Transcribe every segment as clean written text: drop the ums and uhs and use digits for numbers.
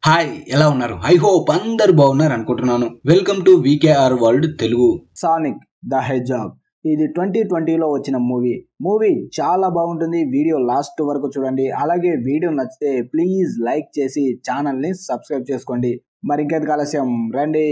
Hi ఎలా ఉన్నారు? I hope అందరు బాగున్నారు అనుకుంటున్నాను. Welcome to VKR world Telugu. Sonic the Hedgehog ఇది 2020లో వచ్చిన మూవీ చాలా బాగుంటుంది. వీడియో లాస్ట్ వరకు చూడండి. అలాగే వీడియో నచ్చితే ప్లీజ్ లైక్ చేసి ఛానల్ని సబ్స్క్రైబ్ చేసుకోండి. మరి ఇంకేది ఆలస్యం, రండి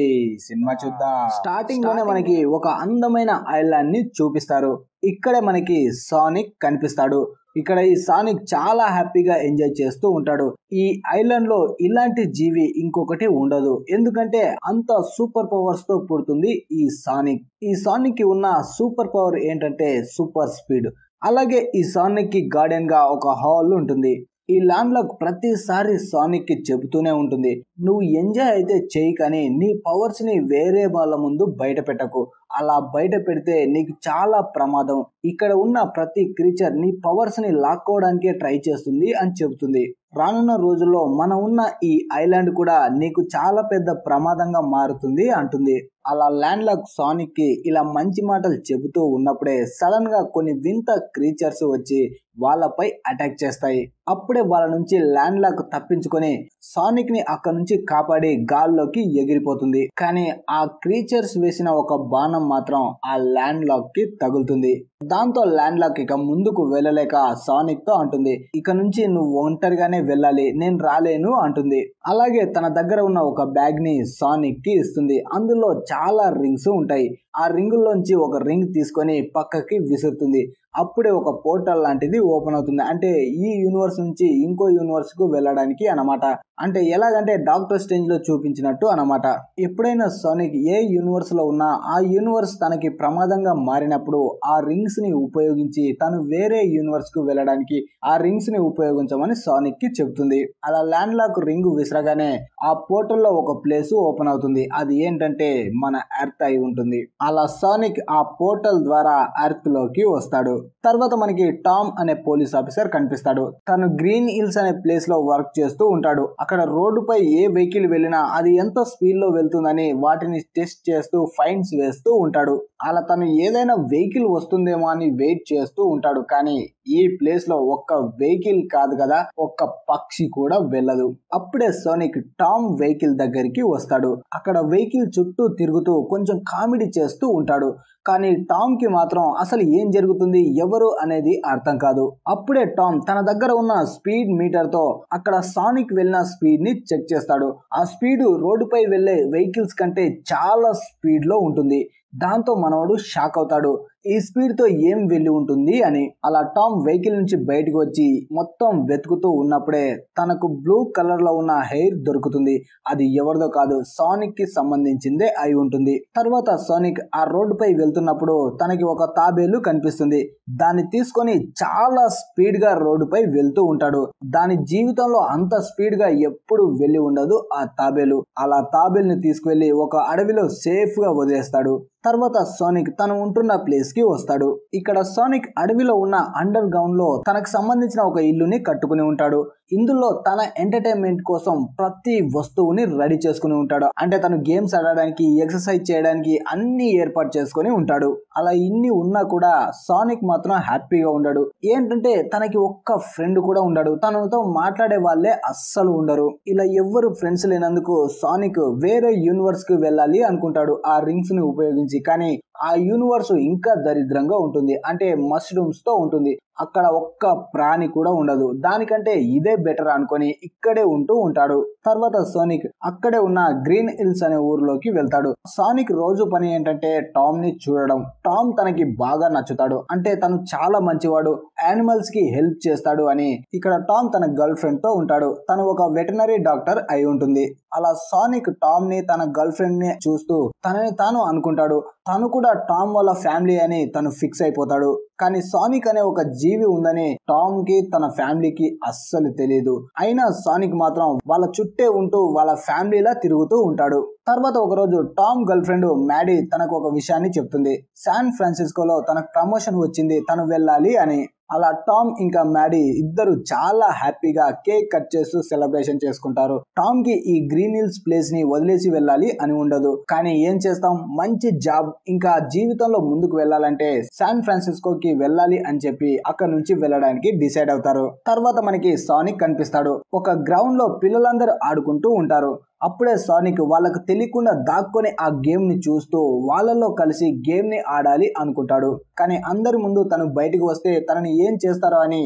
సినిమా చూద్దాం. స్టార్టింగ్ లోనే మనకి ఒక అందమైన ఐలాండ్ ని చూపిస్తారు. ఇక్కడే మనకి సానిక్ కనిపిస్తాడు. ఇక్కడ ఈ సానిక్ చాలా హ్యాపీగా ఎంజాయ్ చేస్తూ ఉంటాడు. ఈ ఐలాండ్ లో ఇలాంటి జీవి ఇంకొకటి ఉండదు. ఎందుకంటే అంత సూపర్ పవర్స్ తో పుడుతుంది ఈ సానిక్. ఈ సానిక్ కి ఉన్న సూపర్ పవర్ ఏంటంటే సూపర్ స్పీడ్. అలాగే ఈ సానిక్ కి గార్డెన్ గా ఒక హాల్ ఉంటుంది. ఈ ల్యాండ్ లో ప్రతిసారి సానిక్ కి చెబుతూనే ఉంటుంది, నువ్వు ఎంజాయ్ అయితే చెయ్యి కానీ నీ పవర్స్ ని వేరే వాళ్ళ ముందు బయట పెట్టకు. అలా బయట పెడితే నీకు చాలా ప్రమాదం. ఇక్కడ ఉన్న ప్రతి క్రీచర్ నీ పవర్స్ ని లాక్కోవడానికే ట్రై చేస్తుంది అని చెబుతుంది. రానున్న రోజుల్లో మనం ఉన్న ఈ ఐలాండ్ కూడా నీకు చాలా పెద్ద ప్రమాదంగా మారుతుంది అంటుంది. అలా ల్యాండ్ లాక్ సానిక్ కి ఇలా మంచి మాటలు చెబుతూ ఉన్నప్పుడే సడన్ గా కొన్ని వింత క్రీచర్స్ వచ్చి వాళ్ళపై అటాక్ చేస్తాయి. అప్పుడే వాళ్ళ నుంచి ల్యాండ్ లాక్ తప్పించుకొని సానిక్ ని అక్కడ నుంచి కాపాడి గాల్లోకి ఎగిరిపోతుంది. కానీ ఆ క్రీచర్స్ వేసిన ఒక బాణం మాత్రం ఆ ల్యాండ్ లాక్ కి తగులుతుంది. దాంతో ల్యాండ్ లాక్ ఇక ముందుకు వెళ్ళలేక సానిక్ తో అంటుంది, ఇక నుంచి నువ్వు ఒంటరిగానే వెళ్ళాలి, నేను రాలేను అంటుంది. అలాగే తన దగ్గర ఉన్న ఒక బ్యాగ్ ని సానిక్ కి ఇస్తుంది. అందులో చాలా రింగ్స్ ఉంటాయి. ఆ రింగుల్లోంచి ఒక రింగ్ తీసుకొని పక్కకి విసురుతుంది. అప్పుడే ఒక పోర్టల్ లాంటిది ఓపెన్ అవుతుంది. అంటే ఈ యూనివర్స్ నుంచి ఇంకో యూనివర్స్ కు వెళ్ళడానికి అనమాట. అంటే ఎలాగంటే డాక్టర్ స్ట్రేంజ్ లో చూపించినట్టు అనమాట. ఎప్పుడైనా సానిక్ ఏ యూనివర్స్ లో ఉన్నా ఆ యూనివర్స్ తనకి ప్రమాదంగా మారినప్పుడు ఆ రింగ్స్ ని ఉపయోగించి తను వేరే యూనివర్స్ కు వెళ్ళడానికి ఆ రింగ్స్ ని ఉపయోగించమని సానిక్ కి చెబుతుంది. అలా ల్యాండ్ లాక్ రింగ్ విసరగానే ఆ పోర్టల్ లో ఒక ప్లేస్ ఓపెన్ అవుతుంది. అది ఏంటంటే మన ఎర్త్ అయి ఉంటుంది. అలా సానిక్ ఆ పోర్టల్ ద్వారా ఎర్త్ లోకి వస్తాడు. తర్వాత మనకి టామ్ అనే పోలీస్ ఆఫీసర్ కనిపిస్తాడు. తను గ్రీన్ హిల్స్ అనే ప్లేస్ లో వర్క్ చేస్తూ ఉంటాడు. అక్కడ రోడ్డుపై ఏ వెహికల్ వెళ్ళినా అది ఎంత స్పీడ్ లో వెళ్తుందని వాటిని టెస్ట్ చేస్తూ ఫైన్స్ వేస్తూ ఉంటాడు. అలా తను ఏదైనా వెహికల్ వస్తుందేమో అని వెయిట్ చేస్తూ ఉంటాడు. కానీ ఈ ప్లేస్ లో ఒక్క వెహికల్ కాదు కదా, ఒక్క పక్షి కూడా వెళ్ళదు. అప్పుడే సోనిక్ టామ్ వెహికల్ దగ్గరికి వస్తాడు. అక్కడ వెహికల్ చుట్టూ తిరుగుతూ కొంచెం కామెడీ చేస్తూ ఉంటాడు. కానీ టామ్ కి మాత్రం అసలు ఏం జరుగుతుంది, ఎవరు అనేది అర్థం కాదు. అప్పుడే టామ్ తన దగ్గర ఉన్న స్పీడ్ మీటర్ తో అక్కడ సానిక్ వెళ్ళిన స్పీడ్ ని చెక్ చేస్తాడు. ఆ స్పీడ్ రోడ్డుపై వెళ్లే వెహికల్స్ కంటే చాలా స్పీడ్ లో ఉంటుంది. దాంతో మనవడు షాక్ అవుతాడు, ఈ స్పీడ్ తో ఏం వెళ్ళి ఉంటుంది అని. అలా టామ్ వెహికల్ నుంచి బయటకు వచ్చి మొత్తం వెతుకుతూ ఉన్నప్పుడే తనకు బ్లూ కలర్ లో ఉన్న హెయిర్ దొరుకుతుంది. అది ఎవరిదో కాదు, సానిక్ కి సంబంధించిందే అయి ఉంటుంది. తర్వాత సానిక్ ఆ రోడ్డుపై వెళ్తున్నప్పుడు తనకి ఒక తాబేలు కనిపిస్తుంది. దాన్ని తీసుకొని చాలా స్పీడ్ గా రోడ్డుపై వెళ్తూ ఉంటాడు. దాని జీవితంలో అంత స్పీడ్ గా ఎప్పుడు వెళ్ళి ఉండదు ఆ తాబేలు. అలా తాబేలుని తీసుకువెళ్లి ఒక అడవిలో సేఫ్ గా వదిలేస్తాడు. తర్వాత సానిక్ తను ఉంటున్న ప్లేస్ కి వస్తాడు. ఇక్కడ సానిక్ అడవిలో ఉన్న అండర్ గ్రౌండ్ లో తనకు సంబంధించిన ఒక ఇల్లుని కట్టుకుని ఉంటాడు. ఇందులో తన ఎంటర్టైన్మెంట్ కోసం ప్రతి వస్తువుని రెడీ చేసుకుని ఉంటాడు. అంటే తను గేమ్స్ ఆడడానికి, ఎక్సర్సైజ్ చేయడానికి అన్ని ఏర్పాటు చేసుకుని ఉంటాడు. అలా ఇన్ని ఉన్నా కూడా సానిక్ మాత్రం హ్యాపీగా ఉండడు. ఏంటంటే తనకి ఒక్క ఫ్రెండ్ కూడా ఉండడు. తనతో మాట్లాడే వాళ్ళే అస్సలు ఉండరు. ఇలా ఎవ్వరు ఫ్రెండ్స్ లేనందుకు సానిక్ వేరే యూనివర్స్ కి వెళ్ళాలి అనుకుంటాడు ఆ రింగ్స్ ని ఉపయోగించి. కానీ ఆ యూనివర్స్ ఇంకా దరిద్రంగా ఉంటుంది. అంటే మష్రూమ్స్ తో ఉంటుంది. అక్కడ ఒక్క ప్రాణి కూడా ఉండదు. దానికంటే ఇదే బెటర్ అనుకొని ఇక్కడే ఉంటూ ఉంటాడు. తర్వాత సానిక్ అక్కడే ఉన్న గ్రీన్ హిల్స్ అనే ఊర్లోకి వెళ్తాడు. సానిక్ రోజు పని ఏంటంటే టామ్ ని చూడడం. టామ్ తనకి బాగా నచ్చుతాడు. అంటే తను చాలా మంచివాడు, యానిమల్స్ కి హెల్ప్ చేస్తాడు అని. ఇక్కడ టామ్ తన గర్ల్ ఫ్రెండ్ తో ఉంటాడు. తను ఒక వెటనరీ డాక్టర్ అయి ఉంటుంది. అలా సానిక్ టామ్ ని తన గర్ల్ ఫ్రెండ్ ని చూస్తూ తనని తాను అనుకుంటాడు. తను కూడా టామ్ వాళ్ళ ఫ్యామిలీ అని తను ఫిక్స్ అయిపోతాడు. కానీ సానిక్ అనే ఒక జీవి ఉందని టామ్ కి తన ఫ్యామిలీకి అస్సలు తెలియదు. అయినా సానిక్ మాత్రం వాళ్ళ చుట్టే ఉంటూ వాళ్ళ ఫ్యామిలీలా తిరుగుతూ ఉంటాడు. తర్వాత ఒకరోజు టామ్ గర్ల్ ఫ్రెండ్ మ్యాడీ తనకు ఒక విషయాన్ని చెప్తుంది. శాన్ ఫ్రాన్సిస్కోలో తనకు ప్రమోషన్ వచ్చింది, తను వెళ్ళాలి అని. అలా టామ్ ఇంకా మ్యాడీ ఇద్దరు చాలా హ్యాపీగా కేక్ కట్ చేస్తూ సెలబ్రేషన్ చేసుకుంటారు. టామ్ కి ఈ గ్రీన్ హిల్స్ ప్లేస్ ని వదిలేసి వెళ్ళాలి అని ఉండదు. కానీ ఏం చేస్తాం, మంచి జాబ్ ఇంకా జీవితంలో ముందుకు వెళ్ళాలంటే శాన్ ఫ్రాన్సిస్కోకి వెళ్ళాలి అని చెప్పి అక్కడ నుంచి వెళ్ళడానికి డిసైడ్ అవుతారు. తర్వాత మనకి సానిక్ కనిపిస్తాడు. ఒక గ్రౌండ్ లో పిల్లలందరూ ఆడుకుంటూ ఉంటారు. అప్పుడే సానిక్ వాళ్ళకు తెలియకుండా దాక్కొని ఆ గేమ్ ని చూస్తూ వాళ్ళలో కలిసి గేమ్ ని ఆడాలి అనుకుంటాడు. కానీ అందరి ముందు తను బయటకు వస్తే తనని ఏం చేస్తారో అని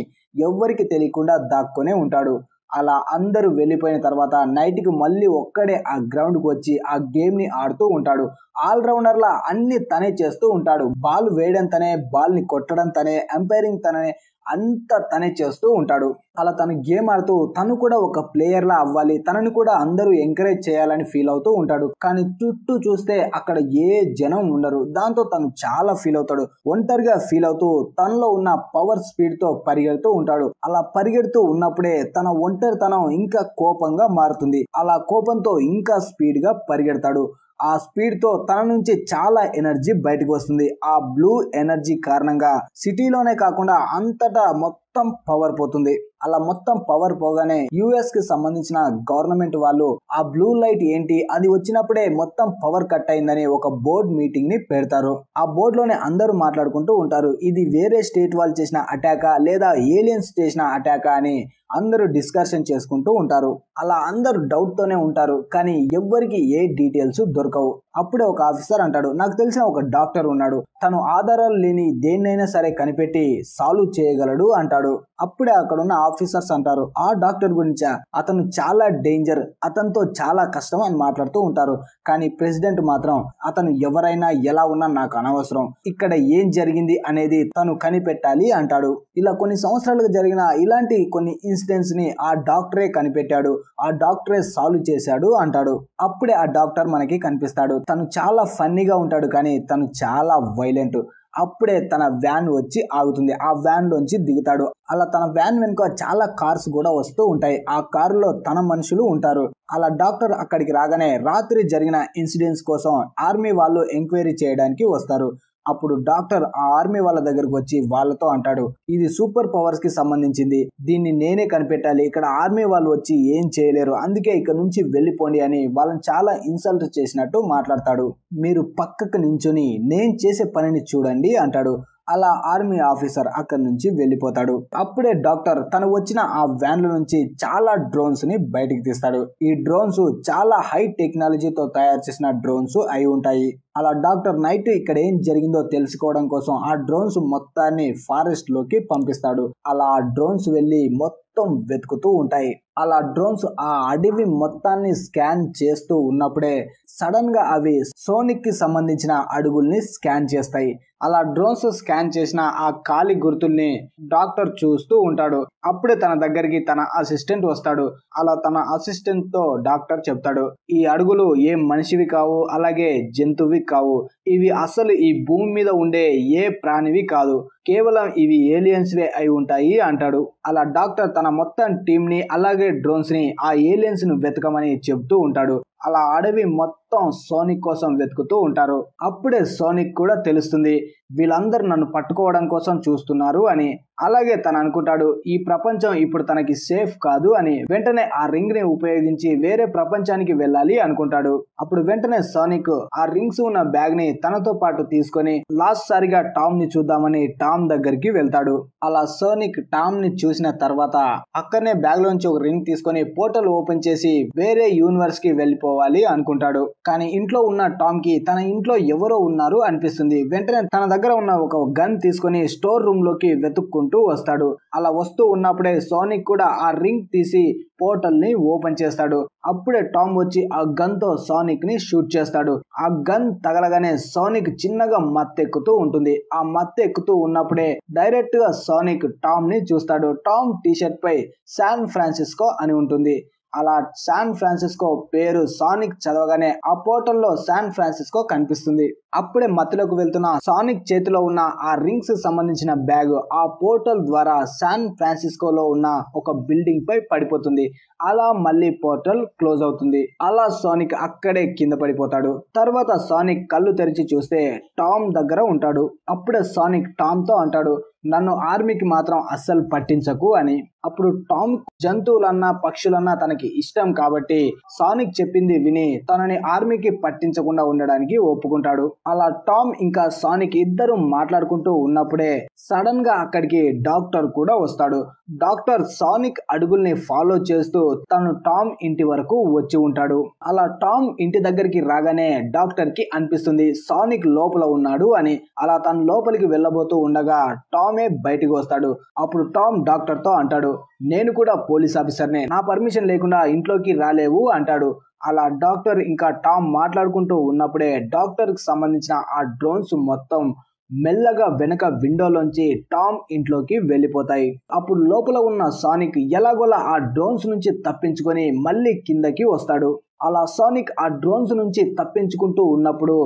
ఎవ్వరికి తెలియకుండా దాక్కొనే ఉంటాడు. అలా అందరూ వెళ్ళిపోయిన తర్వాత నైట్ కి మళ్ళీ ఒక్కడే ఆ గ్రౌండ్ కు వచ్చి ఆ గేమ్ ని ఆడుతూ ఉంటాడు. ఆల్రౌండర్ లా అన్ని తనే చేస్తూ ఉంటాడు. బాల్ వేయడం తనే, బాల్ ని కొట్టడం తనే, ఎంపైరింగ్ తనే, అంతా తనే చేస్తూ ఉంటాడు. అలా తను గేమ్ ఆడుతూ తను కూడా ఒక ప్లేయర్ లా అవ్వాలి, తనని కూడా అందరూ ఎంకరేజ్ చేయాలని ఫీల్ అవుతూ ఉంటాడు. కానీ చుట్టూ చూస్తే అక్కడ ఏ జనం ఉండరు. దాంతో తను చాలా ఫీల్ అవుతాడు. ఒంటరిగా ఫీల్ అవుతూ తనలో ఉన్న పవర్ స్పీడ్ తో పరిగెడుతూ ఉంటాడు. అలా పరిగెడుతూ ఉన్నప్పుడే తన ఒంటరితనం ఇంకా కోపంగా మారుతుంది. అలా కోపంతో ఇంకా స్పీడ్ గా పరిగెడతాడు. ఆ స్పీడ్ తో తన నుంచి చాలా ఎనర్జీ బయటకు వస్తుంది. ఆ బ్లూ ఎనర్జీ కారణంగా సిటీలోనే కాకుండా అంతటా మొత్తం పవర్ పోతుంది. అలా మొత్తం పవర్ పోగానే యుఎస్ కి సంబంధించిన గవర్నమెంట్ వాళ్ళు ఆ బ్లూ లైట్ ఏంటి, అది వచ్చినప్పుడే మొత్తం పవర్ కట్ అయిందని ఒక బోర్డ్ మీటింగ్ ని పెడతారు. ఆ బోర్డ్ లోనే అందరూ మాట్లాడుకుంటూ ఉంటారు. ఇది వేరే స్టేట్ వాళ్ళు చేసిన అటాకా లేదా ఏలియన్స్ చేసిన అటాకా అని అందరూ డిస్కషన్ చేసుకుంటూ ఉంటారు. అలా అందరూ డౌట్ తోనే ఉంటారు. కానీ ఎవ్వరికి ఏ డీటెయిల్స్ దొరకవు. అప్పుడే ఒక ఆఫీసర్ అంటాడు, నాకు తెలిసిన ఒక డాక్టర్ ఉన్నాడు, తను ఆధారాలు లేని దేన్నైనా సరే కనిపెట్టి సాల్వ్ చేయగలడు అంటాడు. అప్పుడే అక్కడ ఉన్న ఆఫీసర్స్ అంటారు, ఆ డాక్టర్ గురించా, అతను చాలా డేంజర్, అతనితో చాలా కష్టం అని మాట్లాడుతూ ఉంటారు. కానీ ప్రెసిడెంట్ మాత్రం అతను ఎవరైనా ఎలా ఉన్నా నాకు అనవసరం, ఇక్కడ ఏం జరిగింది అనేది తను కనిపెట్టాలి అంటాడు. ఇలా కొన్ని సంవత్సరాలుగా జరిగిన ఇలాంటి కొన్ని ఇన్సిడెంట్స్ ని ఆ డాక్టరే కనిపెట్టాడు, ఆ డాక్టరే సాల్వ్ చేశాడు అంటాడు. అప్పుడే ఆ డాక్టర్ మనకి కనిపిస్తాడు. తను చాలా ఫన్నీగా ఉంటాడు, కానీ తను చాలా వైలెంట్. అప్పుడే తన వ్యాన్ వచ్చి ఆగుతుంది. ఆ వ్యాన్ లోంచి దిగుతాడు. అలా తన వ్యాన్ వెనుక చాలా కార్స్ కూడా వస్తూ ఉంటాయి. ఆ కారులో తన మనుషులు ఉంటారు. అలా డాక్టర్ అక్కడికి రాగానే రాత్రి జరిగిన ఇన్సిడెంట్స్ కోసం ఆర్మీ వాళ్ళు ఎంక్వైరీ చేయడానికి వస్తారు. అప్పుడు డాక్టర్ ఆ ఆర్మీ వాళ్ళ దగ్గరకు వచ్చి వాళ్ళతో అంటాడు, ఇది సూపర్ పవర్స్ కి సంబంధించింది, దీన్ని నేనే కనిపెట్టాలి, ఇక్కడ ఆర్మీ వాళ్ళు వచ్చి ఏం చేయలేరు, అందుకే ఇక్కడ నుంచి వెళ్ళిపోండి అని వాళ్ళని చాలా ఇన్సల్ట్ చేసినట్టు మాట్లాడతాడు. మీరు పక్కకు నించుని నేను చేసే పనిని చూడండి అంటాడు. అలా ఆర్మీ ఆఫీసర్ అక్కడి నుంచి వెళ్ళిపోతాడు. అప్పుడే డాక్టర్ తను వచ్చిన ఆ వ్యాన్ల నుంచి చాలా డ్రోన్స్ ని బయటికి తీస్తాడు. ఈ డ్రోన్స్ చాలా హై టెక్నాలజీతో తయారు చేసిన డ్రోన్స్ అయి ఉంటాయి. అలా డాక్టర్ నైట్ ఇక్కడ ఏం జరిగిందో తెలుసుకోవడం కోసం ఆ డ్రోన్స్ మొత్తాన్ని ఫారెస్ట్ లోకి పంపిస్తాడు. అలా ఆ డ్రోన్స్ వెళ్ళి మొత్తం వెతుకుతూ ఉంటాయి. అలా డ్రోన్స్ ఆ అడవి మొత్తాన్ని స్కాన్ చేస్తూ ఉన్నప్పుడే సడన్ గా అవి సోనిక్ కి సంబంధించిన అడుగుల్ని స్కాన్ చేస్తాయి. అలా డ్రోన్స్ స్కాన్ చేసిన ఆ ఖాళీ గుర్తుల్ని డాక్టర్ చూస్తూ ఉంటాడు. అప్పుడే తన దగ్గరికి తన అసిస్టెంట్ వస్తాడు. అలా తన అసిస్టెంట్ తో డాక్టర్ చెప్తాడు, ఈ అడుగులు ఏం మనిషివి కావు, అలాగే జంతువువి కావు, ఇవి అసలు ఈ భూమి మీద ఉండే ఏ ప్రాణివి కాదు, కేవలం ఇవి ఏలియన్స్ వే అయి ఉంటాయి అంటాడు. అలా డాక్టర్ తన మొత్తం టీం ని అలాగే డ్రోన్స్ ని ఆ ఏలియన్స్ ను వెతకమని చెప్తూ ఉంటాడు. అలా అడవి మొత్తం సోనిక్ కోసం వెతుకుతూ ఉంటారు. అప్పుడే సోనిక్ కూడా తెలుస్తుంది వీళ్ళందరూ నన్ను పట్టుకోవడం కోసం చూస్తున్నారు అని. అలాగే తను అనుకుంటాడు ఈ ప్రపంచం ఇప్పుడు తనకి సేఫ్ కాదు అని. వెంటనే ఆ రింగ్ ని ఉపయోగించి వేరే ప్రపంచానికి వెళ్ళాలి అనుకుంటాడు. అప్పుడు వెంటనే సోనిక్ ఆ రింగ్స్ ఉన్న బ్యాగ్ ని తనతో పాటు తీసుకొని లాస్ట్ సారిగా టామ్ ని చూద్దామని టామ్ దగ్గరికి వెళ్తాడు. అలా సోనిక్ టామ్ ని చూసిన తర్వాత అక్కడనే బ్యాగ్ లోంచి ఒక రింగ్ తీసుకొని పోర్టల్ ఓపెన్ చేసి వేరే యూనివర్స్ కి వెళ్ళిపోవాలి అనుకుంటాడు. కానీ ఇంట్లో ఉన్న టామ్ కి తన ఇంట్లో ఎవరో ఉన్నారు అనిపిస్తుంది. వెంటనే తన దగ్గర ఉన్న ఒక గన్ తీసుకొని స్టోర్ రూమ్ లోకి వెతుక్కుంటూ వస్తాడు. అలా వస్తూ ఉన్నప్పుడే సోనిక్ కూడా ఆ రింగ్ తీసి పోర్టల్ ని ఓపెన్ చేస్తాడు. అప్పుడే టామ్ వచ్చి ఆ గన్ తో సోనిక్ ని షూట్ చేస్తాడు. ఆ గన్ తగలగానే సోనిక్ చిన్నగా మత్తెక్కుతూ ఉంటుంది. ఆ మత్తెక్కుతూ ఉన్నప్పుడే డైరెక్ట్ గా సోనిక్ టామ్ ని చూస్తాడు. టామ్ టీషర్ట్ పై శాన్ ఫ్రాన్సిస్కో అని ఉంటుంది. అలా శాన్ ఫ్రాన్సిస్కో పేరు సానిక్ చదవగానే ఆ పోర్టల్లో శాన్ ఫ్రాన్సిస్కో కనిపిస్తుంది. అప్పుడే మత్తులోకి వెళ్తున్న సానిక్ చేతిలో ఉన్న ఆ రింగ్స్ సంబంధించిన బ్యాగ్ ఆ పోర్టల్ ద్వారా శాన్ ఫ్రాన్సిస్కోలో ఉన్న ఒక బిల్డింగ్ పై పడిపోతుంది. అలా మళ్ళీ పోర్టల్ క్లోజ్ అవుతుంది. అలా సానిక్ అక్కడే కింద పడిపోతాడు. తర్వాత సానిక్ కళ్ళు తెరిచి చూస్తే టామ్ దగ్గర ఉంటాడు. అప్పుడే సానిక్ టామ్ తో అంటాడు, నన్ను ఆర్మీకి మాత్రం అస్సలు పట్టించకు అని. అప్పుడు టామ్ జంతువులన్నా పక్షులన్నా తనకి ఇష్టం కాబట్టి సానిక్ చెప్పింది విని తనని ఆర్మీకి పట్టించకుండా ఉండడానికి ఒప్పుకుంటాడు. అలా టామ్ ఇంకా సానిక్ ఇద్దరు మాట్లాడుకుంటూ ఉన్నప్పుడే సడన్ గా అక్కడికి డాక్టర్ కూడా వస్తాడు. డాక్టర్ సానిక్ అడుగుల్ని ఫాలో చేస్తూ తను టామ్ ఇంటి వరకు వచ్చి ఉంటాడు. అలా టామ్ ఇంటి దగ్గరికి రాగానే డాక్టర్ కి అనిపిస్తుంది సానిక్ లోపల ఉన్నాడు అని. అలా తను లోపలికి వెళ్ళబోతూ ఉండగా టామే బయటికి వస్తాడు. అప్పుడు టామ్ డాక్టర్ తో అంటాడు, నేను కూడా పోలీస్ ఆఫీసర్నే, నా పర్మిషన్ లేకుండా ఇంట్లోకి రాలేవు అంటాడు. అలా డాక్టర్ ఇంకా టామ్ మాట్లాడుకుంటూ ఉన్నప్పుడే డాక్టర్ కి సంబంధించిన ఆ డ్రోన్స్ మొత్తం మెల్లగా వెనక విండోలోంచి టామ్ ఇంట్లోకి వెళ్ళిపోతాయి. అప్పుడు లోపల ఉన్న సానిక్ ఎలాగోలా ఆ డ్రోన్స్ నుంచి తప్పించుకొని మళ్ళీ కిందకి వస్తాడు. అలా సానిక్ ఆ డ్రోన్స్ నుంచి తప్పించుకుంటూ ఉన్నప్పుడు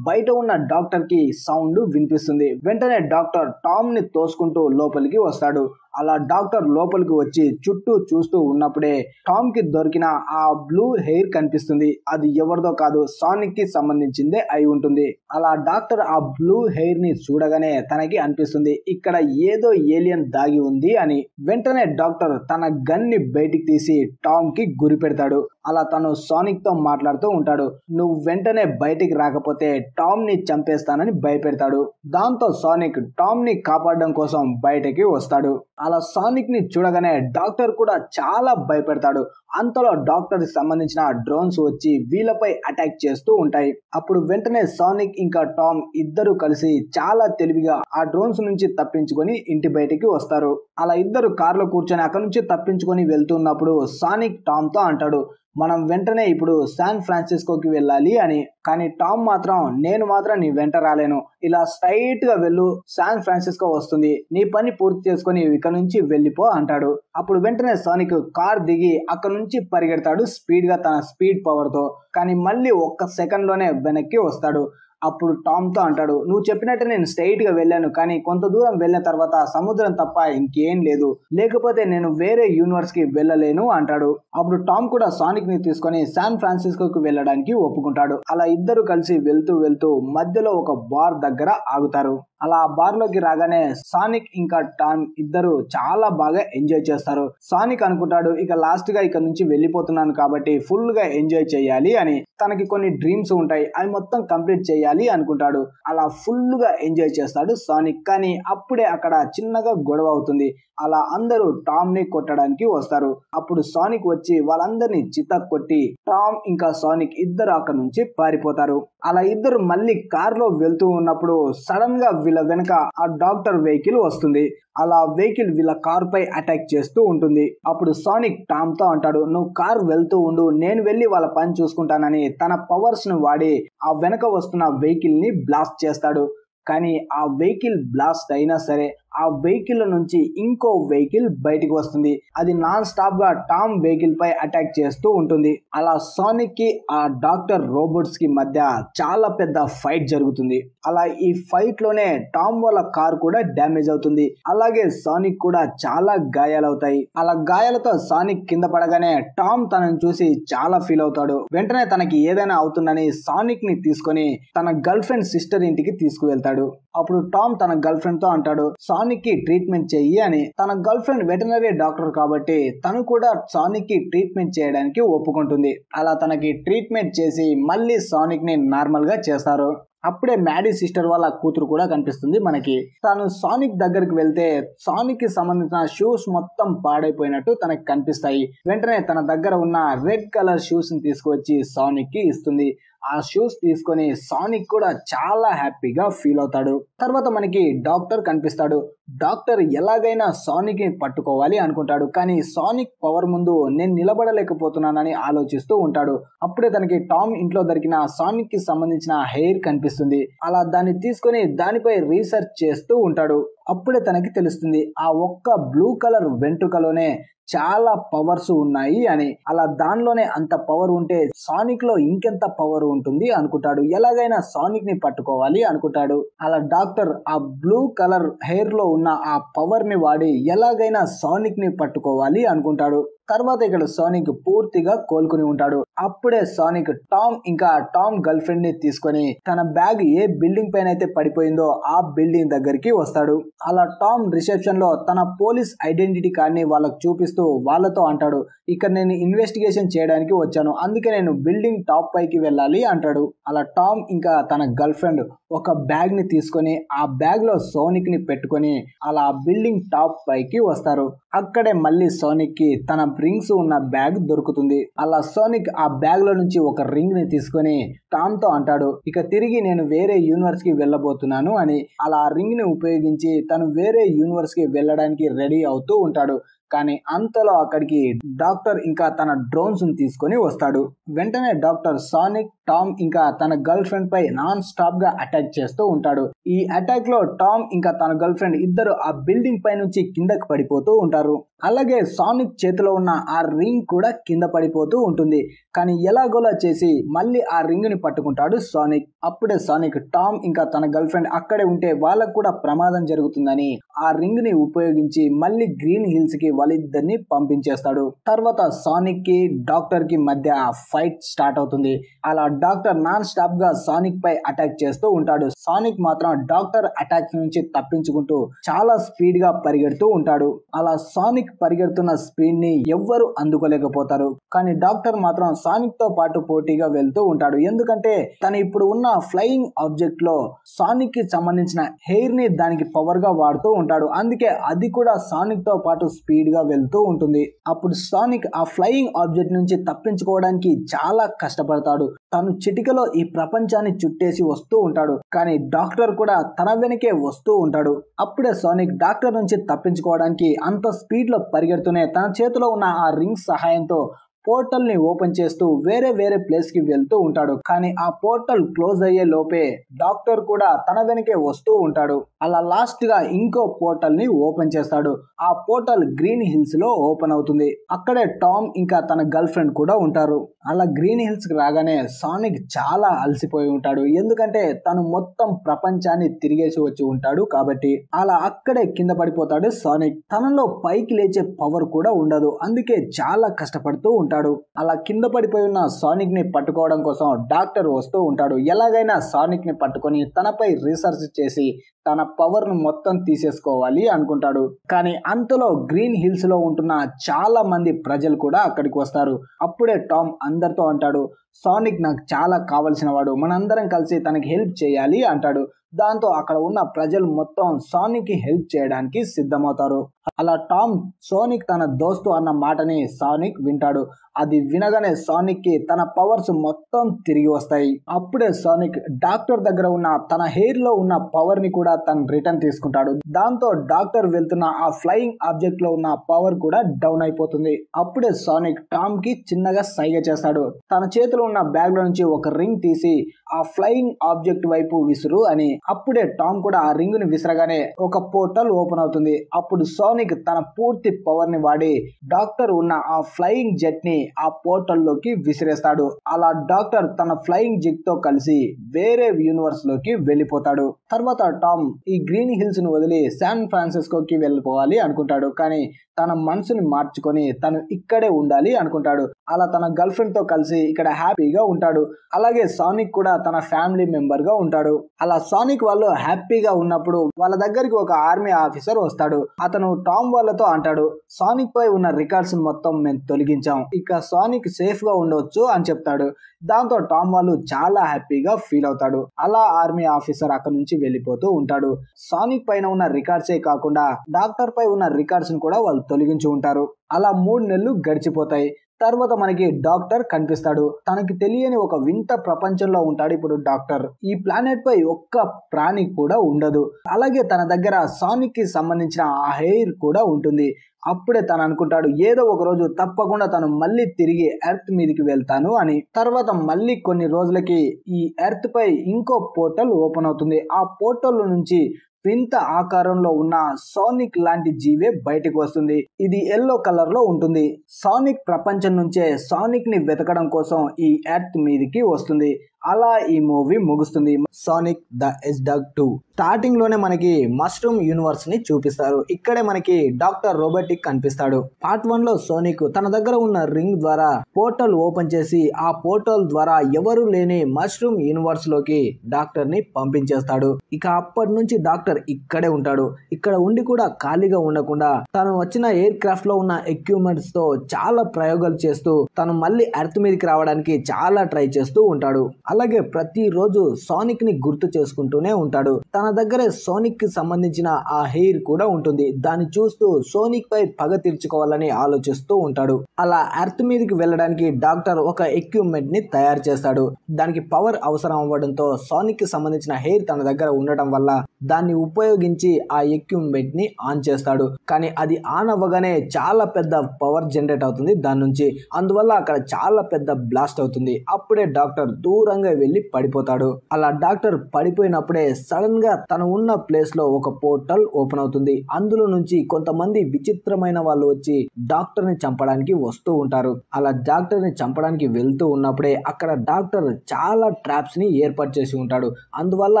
బయట ఉన్న డాక్టర్ కి సౌండ్ వినిపిస్తుంది. వెంటనే డాక్టర్ టామ్ ని తోసుకుంటూ లోపలికి వస్తాడు. అలా డాక్టర్ లోపలికి వచ్చి చుట్టూ చూస్తూ ఉన్నప్పుడే టామ్ కి దొరికిన ఆ బ్లూ హెయిర్ కనిపిస్తుంది. అది ఎవరిదో కాదు, సానిక్ కి సంబంధించిందే అయి ఉంటుంది. అలా డాక్టర్ ఆ బ్లూ హెయిర్ ని చూడగానే తనకి అనిపిస్తుంది ఇక్కడ ఏదో ఏలియన్ దాగి ఉంది అని. వెంటనే డాక్టర్ తన గన్ ని బయటికి తీసి టామ్ కి గురి పెడతాడు. అలా తను సానిక్ తో మాట్లాడుతూ ఉంటాడు. నువ్వు వెంటనే బయటికి రాకపోతే టామ్ ని చంపేస్తానని భయపెడతాడు. దాంతో సానిక్ టామ్ ని కాపాడడం కోసం బయటికి వస్తాడు. అలా సానిక్ ని చూడగానే డాక్టర్ కూడా చాలా భయపెడతాడు. అంతలో డాక్టర్ కి సంబంధించిన డ్రోన్స్ వచ్చి వీళ్ళపై అటాక్ చేస్తూ ఉంటాయి. అప్పుడు వెంటనే సానిక్ ఇంకా టామ్ ఇద్దరు కలిసి చాలా తెలివిగా ఆ డ్రోన్స్ నుంచి తప్పించుకొని ఇంటి బయటికి వస్తారు. అలా ఇద్దరు కార్లో కూర్చొని అక్కడ నుంచి తప్పించుకొని వెళ్తున్నప్పుడు సానిక్ టామ్ తో అంటాడు, మనం వెంటనే ఇప్పుడు శాన్ ఫ్రాన్సిస్కోకి వెళ్ళాలి అని. కానీ టామ్ మాత్రం నేను మాత్రం నీ వెంట రాలేను, ఇలా స్ట్రైట్ గా వెళ్ళు, శాన్ ఫ్రాన్సిస్కో వస్తుంది, నీ పని పూర్తి చేసుకొని ఇక్కడ నుంచి వెళ్ళిపో అంటాడు. అప్పుడు వెంటనే సానిక్ కార్ దిగి అక్కడ నుంచి పరిగెడతాడు స్పీడ్ గా తన స్పీడ్ పవర్ తో. కానీ మళ్ళీ ఒక్క సెకండ్ లోనే వెనక్కి వస్తాడు. అప్పుడు టామ్ తో అంటాడు, నువ్వు చెప్పినట్టు నేను స్ట్రైట్ గా వెళ్ళాను, కానీ కొంత దూరం వెళ్ళిన తర్వాత సముద్రం తప్ప ఇంకేం లేదు, లేకపోతే నేను వేరే యూనివర్స్ కి వెళ్ళలేను అంటాడు. అప్పుడు టామ్ కూడా సానిక్ ని తీసుకొని శాన్ ఫ్రాన్సిస్కోకి వెళ్ళడానికి ఒప్పుకుంటాడు. అలా ఇద్దరు కలిసి వెళ్తూ వెళ్తూ మధ్యలో ఒక బార్ దగ్గర ఆగుతారు. అలా ఆ బార్ లోకి రాగానే సానిక్ ఇంకా టామ్ ఇద్దరు చాలా బాగా ఎంజాయ్ చేస్తారు. సానిక్ అనుకుంటాడు ఇక లాస్ట్ గా ఇక్కడ నుంచి వెళ్ళిపోతున్నాను కాబట్టి ఫుల్ గా ఎంజాయ్ చేయాలి అని. తనకి కొన్ని డ్రీమ్స్ ఉంటాయి, అవి మొత్తం కంప్లీట్ చేయాలి అనుకుంటాడు. అలా ఫుల్ గా ఎంజాయ్ చేస్తాడు సానిక్. కానీ అప్పుడే అక్కడ చిన్నగా గొడవ అవుతుంది. అలా అందరూ టామ్ ని కొట్టడానికి వస్తారు. అప్పుడు సానిక్ వచ్చి వాళ్ళందరినీ చితక్ కొట్టి టామ్ ఇంకా సానిక్ ఇద్దరు అక్కడ నుంచి పారిపోతారు. అలా ఇద్దరు మళ్ళీ కార్ లో వెళ్తూ ఉన్నప్పుడు సడన్ గా వీళ్ళ వెనక ఆ డాక్టర్ వెహికల్ వస్తుంది. అలా వెహికల్ వీళ్ళ కార్ పై అటాక్ చేస్తూ ఉంటుంది. అప్పుడు సానిక్ టామ్ తో అంటాడు, నువ్వు కార్ వెళ్తూ ఉండు, నేను వెళ్ళి వాళ్ళ పని చూసుకుంటానని తన పవర్స్ ను వాడి ఆ వెనక వస్తున్న వెహికల్ ని బ్లాస్ట్ చేస్తాడు. కానీ ఆ వెహికల్ బ్లాస్ట్ అయినా సరే ఆ వెహికల్ నుంచి ఇంకో వెహికల్ బయటికి వస్తుంది. అది నాన్ స్టాప్ గా టామ్ వెహికల్ పై అటాక్ చేస్తూ ఉంటుంది. అలా సానిక్ కి ఆ డాక్టర్ రోబోట్స్ కి మధ్య చాలా పెద్ద ఫైట్ జరుగుతుంది. అలా ఈ ఫైట్ లోనే టామ్ వాళ్ళ కార్ కూడా డ్యామేజ్ అవుతుంది. అలాగే సానిక్ కూడా చాలా గాయాలవుతాయి. అలా గాయాలతో సానిక్ కింద పడగానే టామ్ తనని చూసి చాలా ఫీల్ అవుతాడు. వెంటనే తనకి ఏదైనా అవుతుందని సానిక్ ని తీసుకొని తన గర్ల్ ఫ్రెండ్ సిస్టర్ ఇంటికి తీసుకువెళ్తాడు. అప్పుడు టామ్ తన గర్ల్ ఫ్రెండ్ తో అంటాడు, సానిక్ కి ట్రీట్మెంట్ చెయ్యి అని. తన గర్ల్ ఫ్రెండ్ వెటనరీ డాక్టర్ కాబట్టి తను కూడా సానిక్ కి ట్రీట్మెంట్ చేయడానికి ఒప్పుకుంటుంది. అలా తనకి ట్రీట్మెంట్ చేసి మళ్ళీ సానిక్ ని నార్మల్ గా చేస్తారు. అప్పుడే మ్యాడీ సిస్టర్ వాళ్ళ కూతురు కూడా కనిపిస్తుంది మనకి. తను సానిక్ దగ్గరికి వెళ్తే సానిక్ కి సంబంధించిన షూస్ మొత్తం పాడైపోయినట్టు తనకి కనిపిస్తాయి. వెంటనే తన దగ్గర ఉన్న రెడ్ కలర్ షూస్ ని తీసుకువచ్చి సానిక్ కి ఇస్తుంది. ఆ షూస్ తీసుకొని సానిక్ కూడా చాలా హ్యాపీగా ఫీల్ అవుతాడు. తర్వాత మనకి డాక్టర్ కనిపిస్తాడు. డాక్టర్ ఎలాగైనా సానిక్ ని పట్టుకోవాలి అనుకుంటాడు. కానీ సానిక్ పవర్ ముందు నేను నిలబడలేకపోతున్నానని ఆలోచిస్తూ ఉంటాడు. అప్పుడే తనకి టామ్ ఇంట్లో దొరికిన సానిక్ కి సంబంధించిన హెయిర్ కనిపిస్తుంది. అలా దాన్ని తీసుకొని దానిపై రీసెర్చ్ చేస్తూ ఉంటాడు. అప్పుడే తనకి తెలుస్తుంది ఆ ఒక్క బ్లూ కలర్ వెంట్రుకలోనే చాలా పవర్స్ ఉన్నాయి అని. అలా దానిలోనే అంత పవర్ ఉంటే సానిక్ లో ఇంకెంత పవర్ ఉంటుంది అనుకుంటాడు. ఎలాగైనా సానిక్ ని పట్టుకోవాలి అనుకుంటాడు. అలా డాక్టర్ ఆ బ్లూ కలర్ హెయిర్ లో ఉన్న ఆ పవర్ ని వాడి ఎలాగైనా సానిక్ ని పట్టుకోవాలి అనుకుంటాడు. తర్వాత ఇక్కడ సోనిక్ పూర్తిగా కోలుకుని ఉంటాడు. అప్పుడే సోనిక్ టామ్ గర్ల్ ఫ్రెండ్ ని తీసుకొని తన బ్యాగ్ ఏ బిల్డింగ్ పైన అయితే పడిపోయిందో ఆ బిల్డింగ్ దగ్గరికి వస్తాడు. అలా టామ్ రిసెప్షన్ లో తన పోలీస్ ఐడెంటిటీ కార్డ్ ని వాళ్ళకు చూపిస్తూ వాళ్ళతో అంటాడు, ఇక్కడ నేను ఇన్వెస్టిగేషన్ చేయడానికి వచ్చాను, అందుకే నేను బిల్డింగ్ టాప్ పైకి వెళ్ళాలి అంటాడు. అలా టామ్ ఇంకా తన గర్ల్ ఫ్రెండ్ ఒక బ్యాగ్ ని తీసుకొని ఆ బ్యాగ్ లో సోనిక్ ని పెట్టుకొని అలా బిల్డింగ్ టాప్ పైకి వస్తారు. అక్కడే మళ్ళీ సోనిక్ కి తన రింగ్స్ ఉన్న బ్యాగ్ దొరుకుతుంది. అలా సోనిక్ ఆ బ్యాగ్ లో నుంచి ఒక రింగ్ ని తీసుకొని టామ్ తో అంటాడు, ఇక తిరిగి నేను వేరే యూనివర్స్ కి వెళ్ళబోతున్నాను అని. అలా ఆ రింగ్ ని ఉపయోగించి తను వేరే యూనివర్స్ కి వెళ్ళడానికి రెడీ అవుతూ ఉంటాడు. కానీ అంతలో అక్కడికి డాక్టర్ ఇంకా తన డ్రోన్స్ ని తీసుకొని వస్తాడు. వెంటనే డాక్టర్ సోనిక్, టామ్ ఇంకా తన గర్ల్ ఫ్రెండ్ పై నాన్ స్టాప్ గా అటాక్ చేస్తూ ఉంటాడు. ఈ అటాక్ లో టామ్ ఇంకా తన గర్ల్ ఫ్రెండ్ ఇద్దరు ఆ బిల్డింగ్ పై నుంచి కిందకి పడిపోతూ ఉంటారు. అలాగే సోనిక్ చేతిలో ఉన్న ఆ రింగ్ కూడా కింద పడిపోతూ ఉంటుంది. కానీ ఎలాగోలా చేసి మళ్ళీ ఆ రింగ్ ని పట్టుకుంటాడు సోనిక్. అప్పుడే సోనిక్ టామ్ ఇంకా తన గర్ల్ ఫ్రెండ్ అక్కడే ఉంటే వాళ్ళకు కూడా ప్రమాదం జరుగుతుందని ఆ రింగ్ ని ఉపయోగించి మళ్ళీ గ్రీన్ హిల్స్ కి వాళ్ళిద్దరిని పంపించేస్తాడు. తర్వాత సోనిక్ కి డాక్టర్ కి మధ్య ఫైట్ స్టార్ట్ అవుతుంది. అలా డాక్టర్ నాన్ స్టాప్ గా సోనిక్ పై అటాక్ చేస్తూ ఉంటాడు. సోనిక్ మాత్రం డాక్టర్ అటాక్ నుంచి తప్పించుకుంటూ చాలా స్పీడ్ గా పరిగెడుతూ ఉంటాడు. అలా సోనిక్ పరిగెడుతున్న స్పీడ్ ని ఎవ్వరు అందుకోలేకపోతారు. కానీ డాక్టర్ మాత్రం సోనిక్ తో పాటు పోటీగా వెళ్తూ ఉంటాడు. ఎందుకంటే తను ఇప్పుడు ఉన్న ఫ్లయింగ్ ఆబ్జెక్ట్ లో సోనిక్ కి సంబంధించిన హెయిర్ ని దానికి పవర్ గా వాడుతూ ఉంటాడు. అందుకే అది కూడా సోనిక్ తో పాటు స్పీడ్ గా వెళ్తూ ఉంటుంది. అప్పుడు సోనిక్ ఆ ఫ్లయింగ్ ఆబ్జెక్ట్ నుంచి తప్పించుకోవడానికి చాలా కష్టపడతాడు. తను చిటికలో ఈ ప్రపంచాన్ని చుట్టేసి వస్తూ ఉంటాడు. కానీ డాక్టర్ కూడా తన వెనకే వస్తూ ఉంటాడు. అప్పుడే సోనిక్ డాక్టర్ నుంచి తప్పించుకోవడానికి అంత స్పీడ్ లో పరిగెడుతూనే తన చేతిలో ఉన్న ఆ రింగ్ సహాయంతో పోర్టల్ ని ఓపెన్ చేస్తూ వేరే ప్లేస్ కి వెళ్తూ ఉంటాడు. కానీ ఆ పోర్టల్ క్లోజ్ అయ్యే లోపే డాక్టర్ కూడా తన వెనకే వస్తూ ఉంటాడు. అలా లాస్ట్ గా ఇంకో పోర్టల్ ని ఓపెన్ చేస్తాడు. ఆ పోర్టల్ గ్రీన్ హిల్స్ లో ఓపెన్ అవుతుంది. అక్కడే టామ్ ఇంకా తన గర్ల్ ఫ్రెండ్ కూడా ఉంటారు. అలా గ్రీన్ హిల్స్ కి రాగానే సోనిక్ చాలా అలసిపోయి ఉంటాడు. ఎందుకంటే తను మొత్తం ప్రపంచాన్ని తిరిగేసి వచ్చి ఉంటాడు కాబట్టి. అలా అక్కడే కింద పడిపోతాడు సోనిక్. తనలో పైకి లేచే పవర్ కూడా ఉండదు. అందుకే చాలా కష్టపడుతూ ఉంటాడు. అలా కింద పడిపోయి ఉన్న సోనిక్ ని పట్టుకోవడం కోసం డాక్టర్ వస్తూ ఉంటాడు. ఎలాగైనా సోనిక్ ని పట్టుకొని తనపై రీసెర్చ్ చేసి తన పవర్ ను మొత్తం తీసేసుకోవాలి అనుకుంటాడు. కానీ అంతలో గ్రీన్ హిల్స్ లో ఉంటున్న చాలా మంది ప్రజలు కూడా అక్కడికి వస్తారు. అప్పుడే టామ్ అందరితో అంటాడు, సోనిక్ నాకు చాలా కావలసిన వాడు, మనందరం కలిసి తనకి హెల్ప్ చేయాలి అంటాడు. దాంతో అక్కడ ఉన్న ప్రజలు మొత్తం సోనిక్ కి హెల్ప్ చేయడానికి సిద్ధమవుతారు. అలా టామ్ సోనిక్ తన దోస్తు అన్న మాటని సోనిక్ వింటాడు. అది వినగానే సోనిక్ కి తన పవర్స్ మొత్తం తిరిగి వస్తాయి. అప్పుడే సోనిక్ డాక్టర్ దగ్గర ఉన్న తన హెయిర్ లో ఉన్న పవర్ ని కూడా తను రిటర్న్ తీసుకుంటాడు. దాంతో డాక్టర్ వెళ్తున్న ఆ ఫ్లయింగ్ ఆబ్జెక్ట్ లో ఉన్న పవర్ కూడా డౌన్ అయిపోతుంది. అప్పుడే సోనిక్ టామ్ కి చిన్నగా సైగ చేస్తాడు. తన చేతిలో ఉన్న బ్యాగ్ లో నుంచి ఒక రింగ్ తీసి ఆ ఫ్లయింగ్ ఆబ్జెక్ట్ వైపు విసురు అని. అప్పుడే టామ్ కూడా ఆ రింగ్ ని విసరగానే ఒక పోర్టల్ ఓపెన్ అవుతుంది. అప్పుడు సోనిక్ తన పూర్తి పవర్ ని వాడి డాక్టర్ ఉన్న ఆ ఫ్లయింగ్ జెట్ ని ఆ పోర్టల్ లోకి విసిరేస్తాడు. అలా డాక్టర్ తన ఫ్లయింగ్ జెట్ తో కలిసి వేరే యూనివర్స్ లోకి వెళ్ళిపోతాడు. తర్వాత టామ్ ఈ గ్రీన్ హిల్స్ ను వదిలి శాన్ ఫ్రాన్సిస్కోకి వెళ్ళిపోవాలి అనుకుంటాడు. కానీ తన మనసుని మార్చుకొని తను ఇక్కడే ఉండాలి అనుకుంటాడు. అలా తన గర్ల్ ఫ్రెండ్ తో కలిసి ఇక్కడ హ్యాపీగా ఉంటాడు. అలాగే సోనిక్ కూడా తన ఫ్యామిలీ మెంబర్ గా ఉంటాడు. అలా సోనిక్ వాళ్ళు హ్యాపీగా ఉన్నప్పుడు వాళ్ళ దగ్గరికి ఒక ఆర్మీ ఆఫీసర్ వస్తాడు. అతను టామ్ వాళ్ళతో అంటాడు, సోనిక్ పై ఉన్న రికార్డ్స్ మొత్తం మేము తొలగించాం, ఇక సోనిక్ సేఫ్ గా ఉండొచ్చు అని చెప్తాడు. దాంతో టామ్ వాళ్ళు చాలా హ్యాపీగా ఫీల్ అవుతాడు. అలా ఆర్మీ ఆఫీసర్ అక్కడ నుంచి వెళ్ళిపోతూ ఉంటాడు. సోనిక్ పైన ఉన్న రికార్డ్సే కాకుండా డాక్టర్ పై ఉన్న రికార్డ్స్ కూడా వాళ్ళు తొలగించి ఉంటారు. అలా 3 నెలలు గడిచిపోతాయి. తర్వాత మనకి డాక్టర్ కనిపిస్తాడు. తనకి తెలియని ఒక వింత ప్రపంచంలో ఉంటాడు ఇప్పుడు డాక్టర్. ఈ ప్లానెట్ పై ఒక్క ప్రాణి కూడా ఉండదు. అలాగే తన దగ్గర సోనిక్ కి సంబంధించిన ఆ హెయిర్ కూడా ఉంటుంది. అప్పుడే తను అనుకుంటాడు, ఏదో ఒక రోజు తప్పకుండా తను మళ్ళీ తిరిగి ఎర్త్ మీదకి వెళ్తాను అని. తర్వాత మళ్ళీ కొన్ని రోజులకి ఈ ఎర్త్ పై ఇంకో పోర్టల్ ఓపెన్ అవుతుంది. ఆ పోర్టల్ నుంచి వింత ఆకారంలో ఉన్న సోనిక్ లాంటి జీవే బయటకు వస్తుంది. ఇది ఎల్లో కలర్ లో ఉంటుంది. సోనిక్ ప్రపంచం నుంచే సోనిక్ ని వెతకడం కోసం ఈ ఎర్త్ మీదకి వస్తుంది. అలా ఈ మూవీ ముగుస్తుంది. సోనిక్ ద హెడ్జ్హాగ్ 2 స్టార్టింగ్ లోనే మనకి మష్రూమ్ యూనివర్స్ ని చూపిస్తారు. ఇక్కడే మనకి డాక్టర్ రోబోటిక్ కనిపిస్తాడు. పార్ట్ 1 లో సోనిక్ తన దగ్గర ఉన్న రింగ్ ద్వారా పోర్టల్ ఓపెన్ చేసి ఆ పోర్టల్ ద్వారా ఎవరు లేని మష్రూమ్ యూనివర్స్ లోకి డాక్టర్ ని పంపించేస్తాడు. ఇక అప్పటి నుంచి డాక్టర్ ఇక్కడే ఉంటాడు. ఇక్కడ ఉండి కూడా ఖాళీగా ఉండకుండా తను వచ్చిన ఎయిర్ క్రాఫ్ట్ లో ఉన్న ఎక్విప్మెంట్స్ తో చాలా ప్రయోగాలు చేస్తూ తను మళ్ళీ ఎర్త్ మీదకి రావడానికి చాలా ట్రై చేస్తూ ఉంటాడు. అలాగే ప్రతిరోజు సోనిక్ ని గుర్తు చేసుకుంటూనే ఉంటాడు. తన దగ్గరే సోనిక్ కి సంబంధించిన ఆ హెయిర్ కూడా ఉంటుంది. దాన్ని చూస్తూ సోనిక్ పై పగ తీర్చుకోవాలని ఆలోచిస్తూ ఉంటాడు. అలా ఎర్త్ మీదకి వెళ్ళడానికి డాక్టర్ ఒక ఎక్విప్మెంట్ ని తయారు చేస్తాడు. దానికి పవర్ అవసరం అవ్వడంతో సోనిక్ కి సంబంధించిన హెయిర్ తన దగ్గర ఉండటం వల్ల దాన్ని ఉపయోగించి ఆ ఎక్విప్మెంట్ ని ఆన్ చేస్తాడు. కానీ అది ఆన్ అవ్వగానే చాలా పెద్ద పవర్ జనరేట్ అవుతుంది దాని నుంచి. అందువల్ల అక్కడ చాలా పెద్ద బ్లాస్ట్ అవుతుంది. అప్పుడే డాక్టర్ దూరంగా వెళ్లి పడిపోతాడు. అలా డాక్టర్ పడిపోయినప్పుడే సడన్ గా తను ఉన్న ప్లేస్ లో ఒక పోర్టల్ ఓపెన్ అవుతుంది. అందులో నుంచి కొంతమంది విచిత్రమైన వాళ్ళు వచ్చి డాక్టర్ ని చంపడానికి వస్తూ ఉంటారు. అలా డాక్టర్ ని చంపడానికి వెళ్తూ ఉన్నప్పుడే అక్కడ డాక్టర్ చాలా ట్రాప్స్ ని ఏర్పాటు చేసి ఉంటాడు. అందువల్ల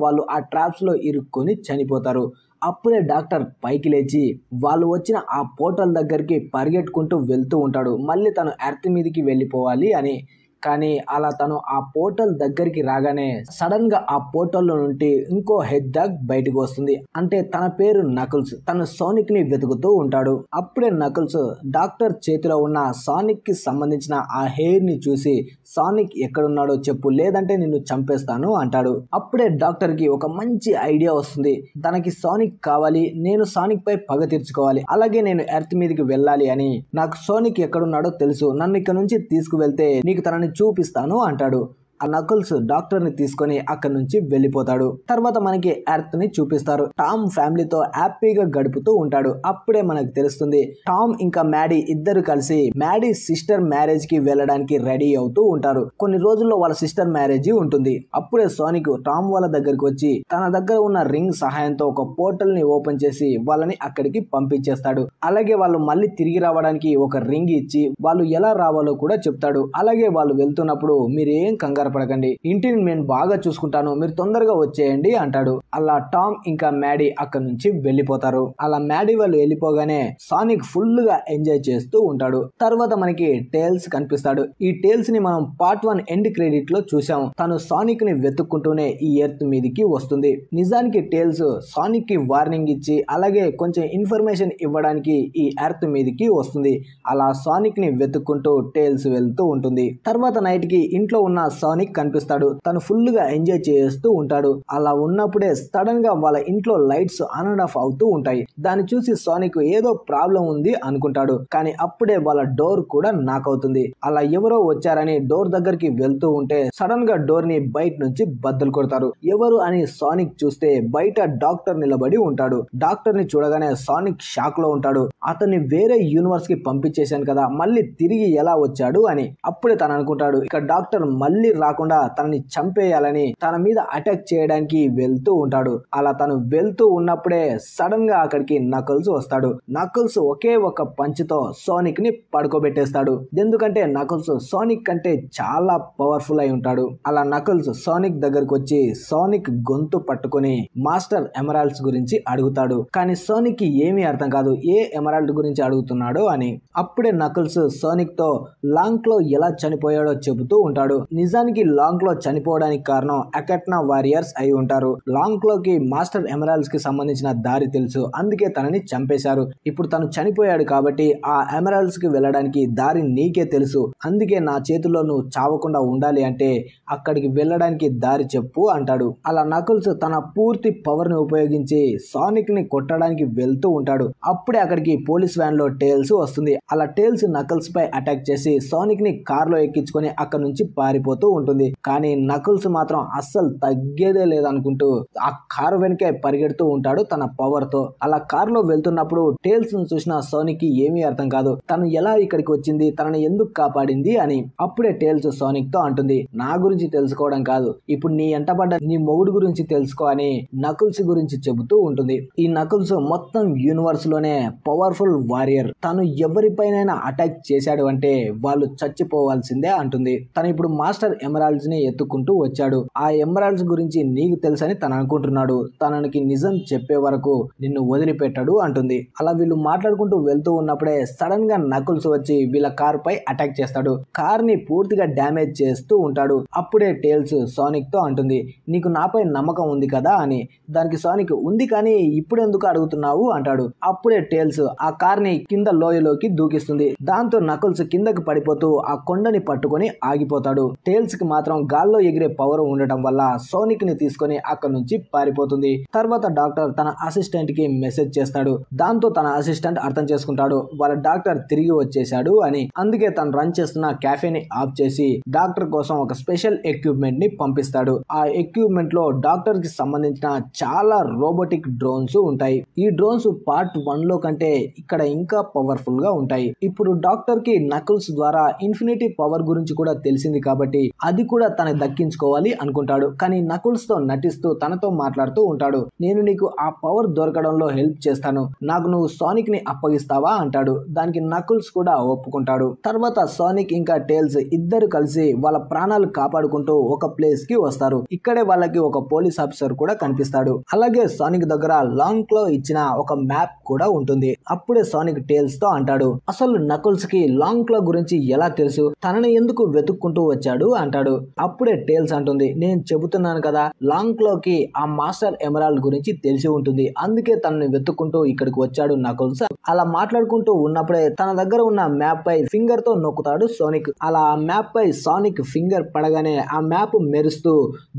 వాళ్ళు ఆ ట్రాప్స్ లో ఇరుక్కొని చనిపోతారు. అప్పుడే డాక్టర్ పైకి లేచి వాళ్ళు వచ్చిన ఆ పోర్టల్ దగ్గరికి పరిగెట్టుకుంటూ వెళ్తూ ఉంటాడు. మళ్ళీ తను ఎర్త్ మీదకి వెళ్ళిపోవాలి అని. కానీ అలా తను ఆ పోర్టల్ దగ్గరికి రాగానే సడన్ గా ఆ పోర్టల్లో నుండి ఇంకో హెడ్జ్హాగ్ బయటకు వస్తుంది. అంటే తన పేరు నకుల్స్. తను సోనిక్ ని వెతుకుతూ ఉంటాడు. అప్పుడే నకుల్స్ డాక్టర్ చేతిలో ఉన్న సోనిక్ కి సంబంధించిన ఆ హెయిర్ ని చూసి సోనిక్ ఎక్కడున్నాడో చెప్పు, లేదంటే నిన్ను చంపేస్తాను అంటాడు. అప్పుడే డాక్టర్ కి ఒక మంచి ఐడియా వస్తుంది. తనకి సోనిక్ కావాలి, నేను సోనిక్ పై పగ తీర్చుకోవాలి, అలాగే నేను ఎర్త్ మీదకి వెళ్ళాలి అని. నాకు సోనిక్ ఎక్కడున్నాడో తెలుసు, నన్ను ఇక్కడ నుంచి తీసుకువెళ్తే నీకు తనని చూపిస్తాను అంటాడు. ఆ నకుల్స్ డాక్టర్ ని తీసుకొని అక్కడి నుంచి వెళ్ళిపోతాడు. తర్వాత మనకి ఎర్త్ ని చూపిస్తారు. టామ్ ఫ్యామిలీతో హ్యాపీగా గడుపుతూ ఉంటాడు. అప్పుడే మనకు తెలుస్తుంది టామ్ ఇంకా మ్యాడీ ఇద్దరు కలిసి మ్యాడీ సిస్టర్ మ్యారేజ్ కి వెళ్ళడానికి రెడీ అవుతూ ఉంటారు. కొన్ని రోజుల్లో వాళ్ళ సిస్టర్ మ్యారేజ్ ఉంటుంది. అప్పుడే సోనిక్ టామ్ వాళ్ళ దగ్గరికి వచ్చి తన దగ్గర ఉన్న రింగ్ సహాయంతో ఒక పోర్టల్ ని ఓపెన్ చేసి వాళ్ళని అక్కడికి పంపించేస్తాడు. అలాగే వాళ్ళు మళ్ళీ తిరిగి రావడానికి ఒక రింగ్ ఇచ్చి వాళ్ళు ఎలా రావాలో కూడా చెప్తాడు. అలాగే వాళ్ళు వెళ్తున్నప్పుడు మీరు ఏం కంగారు పడకండి, ఇంటిని నేను బాగా చూసుకుంటాను, మీరు తొందరగా వచ్చేయండి అంటాడు. అలా టామ్ ఇంకా మ్యాడీ అక్కడి నుంచి వెళ్ళిపోతారు. అలా మ్యాడీ వాళ్ళు వెళ్ళిపోగానే సోనిక్ ఫుల్ గా ఎంజాయ్ చేస్తూ ఉంటాడు. తర్వాత మనకి టేల్స్ కనిపిస్తాడు. ఈ టేల్స్ ని మనం పార్ట్ 1 ఎండ్ క్రెడిట్ లో చూసాం. తను సోనిక్ ని వెతుక్కుంటూనే ఈ ఎర్త్ మీదకి వస్తుంది. నిజానికి టేల్స్ సోనిక్ కి వార్నింగ్ ఇచ్చి అలాగే కొంచెం ఇన్ఫర్మేషన్ ఇవ్వడానికి ఈ ఎర్త్ మీదకి వస్తుంది. అలా సోనిక్ ని వెతుక్కుంటూ టేల్స్ వెళ్తూ ఉంటుంది. తర్వాత నైట్ కి ఇంట్లో ఉన్న సోనిక్ కనిపిస్తాడు. తను ఫుల్ గా ఎంజాయ్ చేస్తూ ఉంటాడు. అలా ఉన్నప్పుడే సడన్ గా వాళ్ళ ఇంట్లో లైట్స్ ఆన్ అండ్ ఆఫ్ అవుతూ ఉంటాయి. దాన్ని చూసి సోనిక్ ఏదో ప్రాబ్లం ఉంది అనుకుంటాడు. కానీ అప్పుడే వాళ్ళ డోర్ కూడా నాక్ అవుతుంది. అలా ఎవరో వచ్చారని డోర్ దగ్గరికి వెళ్తూ ఉంటే సడన్ గా డోర్ ని బయట నుంచి బద్దలు కొడతారు. ఎవరు అని సోనిక్ చూస్తే బయట డాక్టర్ నిలబడి ఉంటాడు. డాక్టర్ ని చూడగానే సోనిక్ షాక్ లో ఉంటాడు. అతన్ని వేరే యూనివర్స్ కి పంపించేశాను కదా, మళ్ళీ తిరిగి ఎలా వచ్చాడు అని. అప్పుడే తను అనుకుంటాడు ఇక డాక్టర్ మళ్ళీ రాకుండా తనని చంపేయాలని తన మీద అటాక్ చేయడానికి వెళ్తూ ఉంటాడు. అలా తను వెళ్తూ ఉన్నప్పుడే సడన్ గా అక్కడికి నకుల్స్ వస్తాడు. నకుల్స్ ఒకే ఒక పంచ్ తో సోనిక్ ని పడుకోబెట్టేస్తాడు. ఎందుకంటే నకుల్స్ సోనిక్ కంటే చాలా పవర్ఫుల్ అయి ఉంటాడు. అలా నకుల్స్ సోనిక్ దగ్గరకు వచ్చి సోనిక్ గొంతు పట్టుకుని మాస్టర్ ఎమరాల్డ్స్ గురించి అడుగుతాడు. కానీ సోనిక్ కి ఏమీ అర్థం కాదు ఏ ఎమరాల్డ్ గురించి అడుగుతున్నాడు అని. అప్పుడే నకుల్స్ సోనిక్ తో లాంగ్ లో ఎలా చనిపోయాడో చెబుతూ ఉంటాడు. నిజానికి లాంగ్ లో చనిపోవడానికి కారణం అకెట్నా వారియర్స్ అయి ఉంటారు. లాంగ్ లోకి మాస్టర్ ఎమరాల్డ్స్ కి సంబంధించిన దారి తెలుసు, అందుకే తనని చంపేశారు. ఇప్పుడు తను చనిపోయాడు కాబట్టి ఆ ఎమరాల్డ్స్ కి వెళ్ళడానికి దారి నీకే తెలుసు, అందుకే నా చేతుల్లో నువ్వు చావకుండా ఉండాలి అంటే అక్కడికి వెళ్ళడానికి దారి చెప్పు అంటాడు. అలా నకుల్స్ తన పూర్తి పవర్ ని ఉపయోగించి సోనిక్ ని కొట్టడానికి వెళ్తూ ఉంటాడు. అప్పుడే అక్కడికి పోలీస్ వ్యాన్ లో టేల్స్ వస్తుంది. అలా టేల్స్ నకుల్స్ పై అటాక్ చేసి సోనిక్ ని కార్ లో ఎక్కించుకొని అక్కడ నుంచి పారిపోతూ ఉంటుంది. ఉంటుంది. కానీ నకుల్స్ మాత్రం అస్సలు తగ్గేదే లేదనుకుంటూ ఆ కారు వెనకే పరిగెడుతూ ఉంటాడు తన పవర్ తో. అలా కారులో వెళ్తున్నప్పుడు టేల్స్ ను చూసిన సోనిక్ కి ఏమీ అర్థం కాదు. తను ఎలా ఇక్కడికి వచ్చింది, తనని ఎందుకు కాపాడింది అని. అప్పుడే టేల్స్ సోనిక్ తో అంటుంది, నా గురించి తెలుసుకోవడం కాదు, ఇప్పుడు నీ ఎంటబడ్డ నీ మొగుడు గురించి తెలుసుకో అని నకుల్స్ గురించి చెబుతూ ఉంటుంది. ఈ నకుల్స్ మొత్తం యూనివర్స్ లోనే పవర్ఫుల్ వారియర్. తను ఎవరిపైనైనా అటాక్ చేశాడు అంటే వాళ్ళు చచ్చిపోవాల్సిందే అంటుంది. తను ఇప్పుడు మాస్టర్ ఎమరాల్డ్స్ ని ఎత్తుకుంటూ వచ్చాడు. ఆ ఎమరాల్డ్స్ గురించి నీకు తెలుసని తను అనుకుంటున్నాడు. తనకి నిజం చెప్పే వరకు నిన్ను వదిలిపెట్టాడు అంటుంది. అలా వీళ్ళు మాట్లాడుకుంటూ వెళ్తూ ఉన్నప్పుడే సడన్ గా నకుల్స్ వచ్చి వీళ్ళ కార్ పై అటాక్ చేస్తాడు. కార్ ని పూర్తిగా డ్యామేజ్ చేస్తూ ఉంటాడు. అప్పుడే టేల్స్ సోనిక్ తో అంటుంది, నీకు నాపై నమ్మకం ఉంది కదా అని. దానికి సోనిక్, ఉంది కానీ ఇప్పుడు ఎందుకు అడుగుతున్నావు అంటాడు. అప్పుడే టేల్స్ ఆ కార్ ని కింద లోయలోకి దూకిస్తుంది. దాంతో నకుల్స్ కిందకి పడిపోతూ ఆ కొండని పట్టుకొని ఆగిపోతాడు. టేల్స్ కి మాత్రం గాల్లో ఎగిరే పవర్ ఉండటం వల్ల సోనిక్ ని తీసుకొని అక్కడ నుంచి పారిపోతుంది. తర్వాత డాక్టర్ తన అసిస్టెంట్ కి మెసేజ్ చేస్తాడు. దాంతో తన అసిస్టెంట్ అర్థం చేసుకుంటాడు వాళ్ళ డాక్టర్ తిరిగి వచ్చేసాడు అని. అందుకే తను రన్ చేస్తున్న క్యాఫేని ఆఫ్ చేసి డాక్టర్ కోసం ఒక స్పెషల్ ఎక్విప్మెంట్ ని పంపిస్తాడు. ఆ ఎక్విప్మెంట్ లో డాక్టర్ కి సంబంధించిన చాలా రోబోటిక్ డ్రోన్స్ ఉంటాయి. ఈ డ్రోన్స్ పార్ట్ 1 లో కంటే ఇక్కడ ఇంకా పవర్ఫుల్ గా ఉంటాయి. ఇప్పుడు డాక్టర్ కి నకుల్స్ ద్వారా ఇన్ఫినిటీ పవర్ గురించి కూడా తెలిసింది కాబట్టి అది కూడా తనకు దక్కించుకోవాలి అనుకుంటాడు. కానీ నకుల్స్ తో నటిస్తూ తనతో మాట్లాడుతూ ఉంటాడు. నేను నీకు ఆ పవర్ దొరకడంలో హెల్ప్ చేస్తాను, నాకు నువ్వు సోనిక్ ని అప్పగిస్తావా అంటాడు. దానికి నకుల్స్ కూడా ఒప్పుకుంటాడు. తర్వాత సోనిక్ ఇంకా టేల్స్ ఇద్దరు కలిసి వాళ్ళ ప్రాణాలు కాపాడుకుంటూ ఒక ప్లేస్ కి వస్తారు. ఇక్కడే వాళ్ళకి ఒక పోలీస్ ఆఫీసర్ కూడా కనిపిస్తాడు. అలాగే సోనిక్ దగ్గర లాంగ్ క్లో ఇచ్చిన ఒక మ్యాప్ కూడా ఉంటుంది. అప్పుడే సోనిక్ టేల్స్ తో అంటాడు, అసలు నకుల్స్ కి లాంగ్ క్లో గురించి ఎలా తెలుసు, తనని ఎందుకు వెతుక్కుంటూ వచ్చాడు అంటాడు. అప్పుడే టేల్స్ అంటుంది, నేను చెబుతున్నాను కదా, లాంగ్ క్లో కి ఆ మాస్టర్ ఎమరాల్డ్ గురించి తెలిసి ఉంటుంది, అందుకే తనని వెతుక్కుంటూ ఇక్కడికి వచ్చాడు నకుల్స్. అలా మాట్లాడుకుంటూ ఉన్నప్పుడే తన దగ్గర ఉన్న మ్యాప్ పై ఫింగర్ తో నొక్కుతాడు సోనిక్. అలా ఆ మ్యాప్ పై సోనిక్ ఫింగర్ పడగానే ఆ మ్యాప్ మెరుస్తూ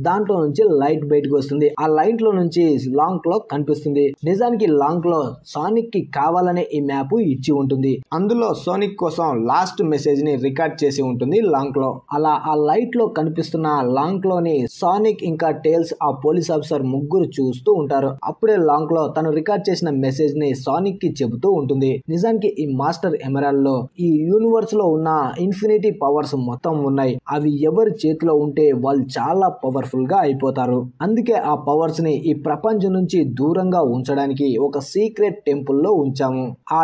దాంట్లో నుంచి లైట్ బయటకు వస్తుంది. ఆ లైట్ లో నుంచి లాంగ్ క్లో కనిపిస్తుంది. నిజానికి లాంగ్ క్లో సోనిక్ కి కావాలనే ఈ మ్యాప్ ఇచ్చి ఉంటుంది. అందులో సోనిక్ కోసం లాస్ట్ మెసేజ్ ని రికార్డ్ చేసి ఉంటుంది లాంగ్ క్లో. అలా ఆ లైట్ లో కనిపిస్తున్న లాంగ్ క్లో ని సోనిక్ ఇంకా టేల్స్ ఆ పోలీస్ ఆఫీసర్ ముగ్గురు చూస్తూ ఉంటారు. అప్పుడే లాంగ్ క్లో తను రికార్డ్ చేసిన మెసేజ్ ని సోనిక్ కి చెబుతూ ఉంటుంది. నిజానికి ఈ మాస్టర్ ఎమరాల్డ్ లో ఈ యూనివర్స్ లో ఉన్న ఇన్ఫినిటీ పవర్స్ మొత్తం ఉన్నాయి. అవి ఎవరి చేతిలో ఉంటే వాళ్ళు చాలా పవర్ఫుల్ గా అయిపోతారు. అందుకే ఆ పవర్స్ ని ఈ ప్రపంచం నుంచి దూరంగా ఉంచడానికి ఒక సీక్రెట్ టెంపుల్ లో ఉంచాము. ఆ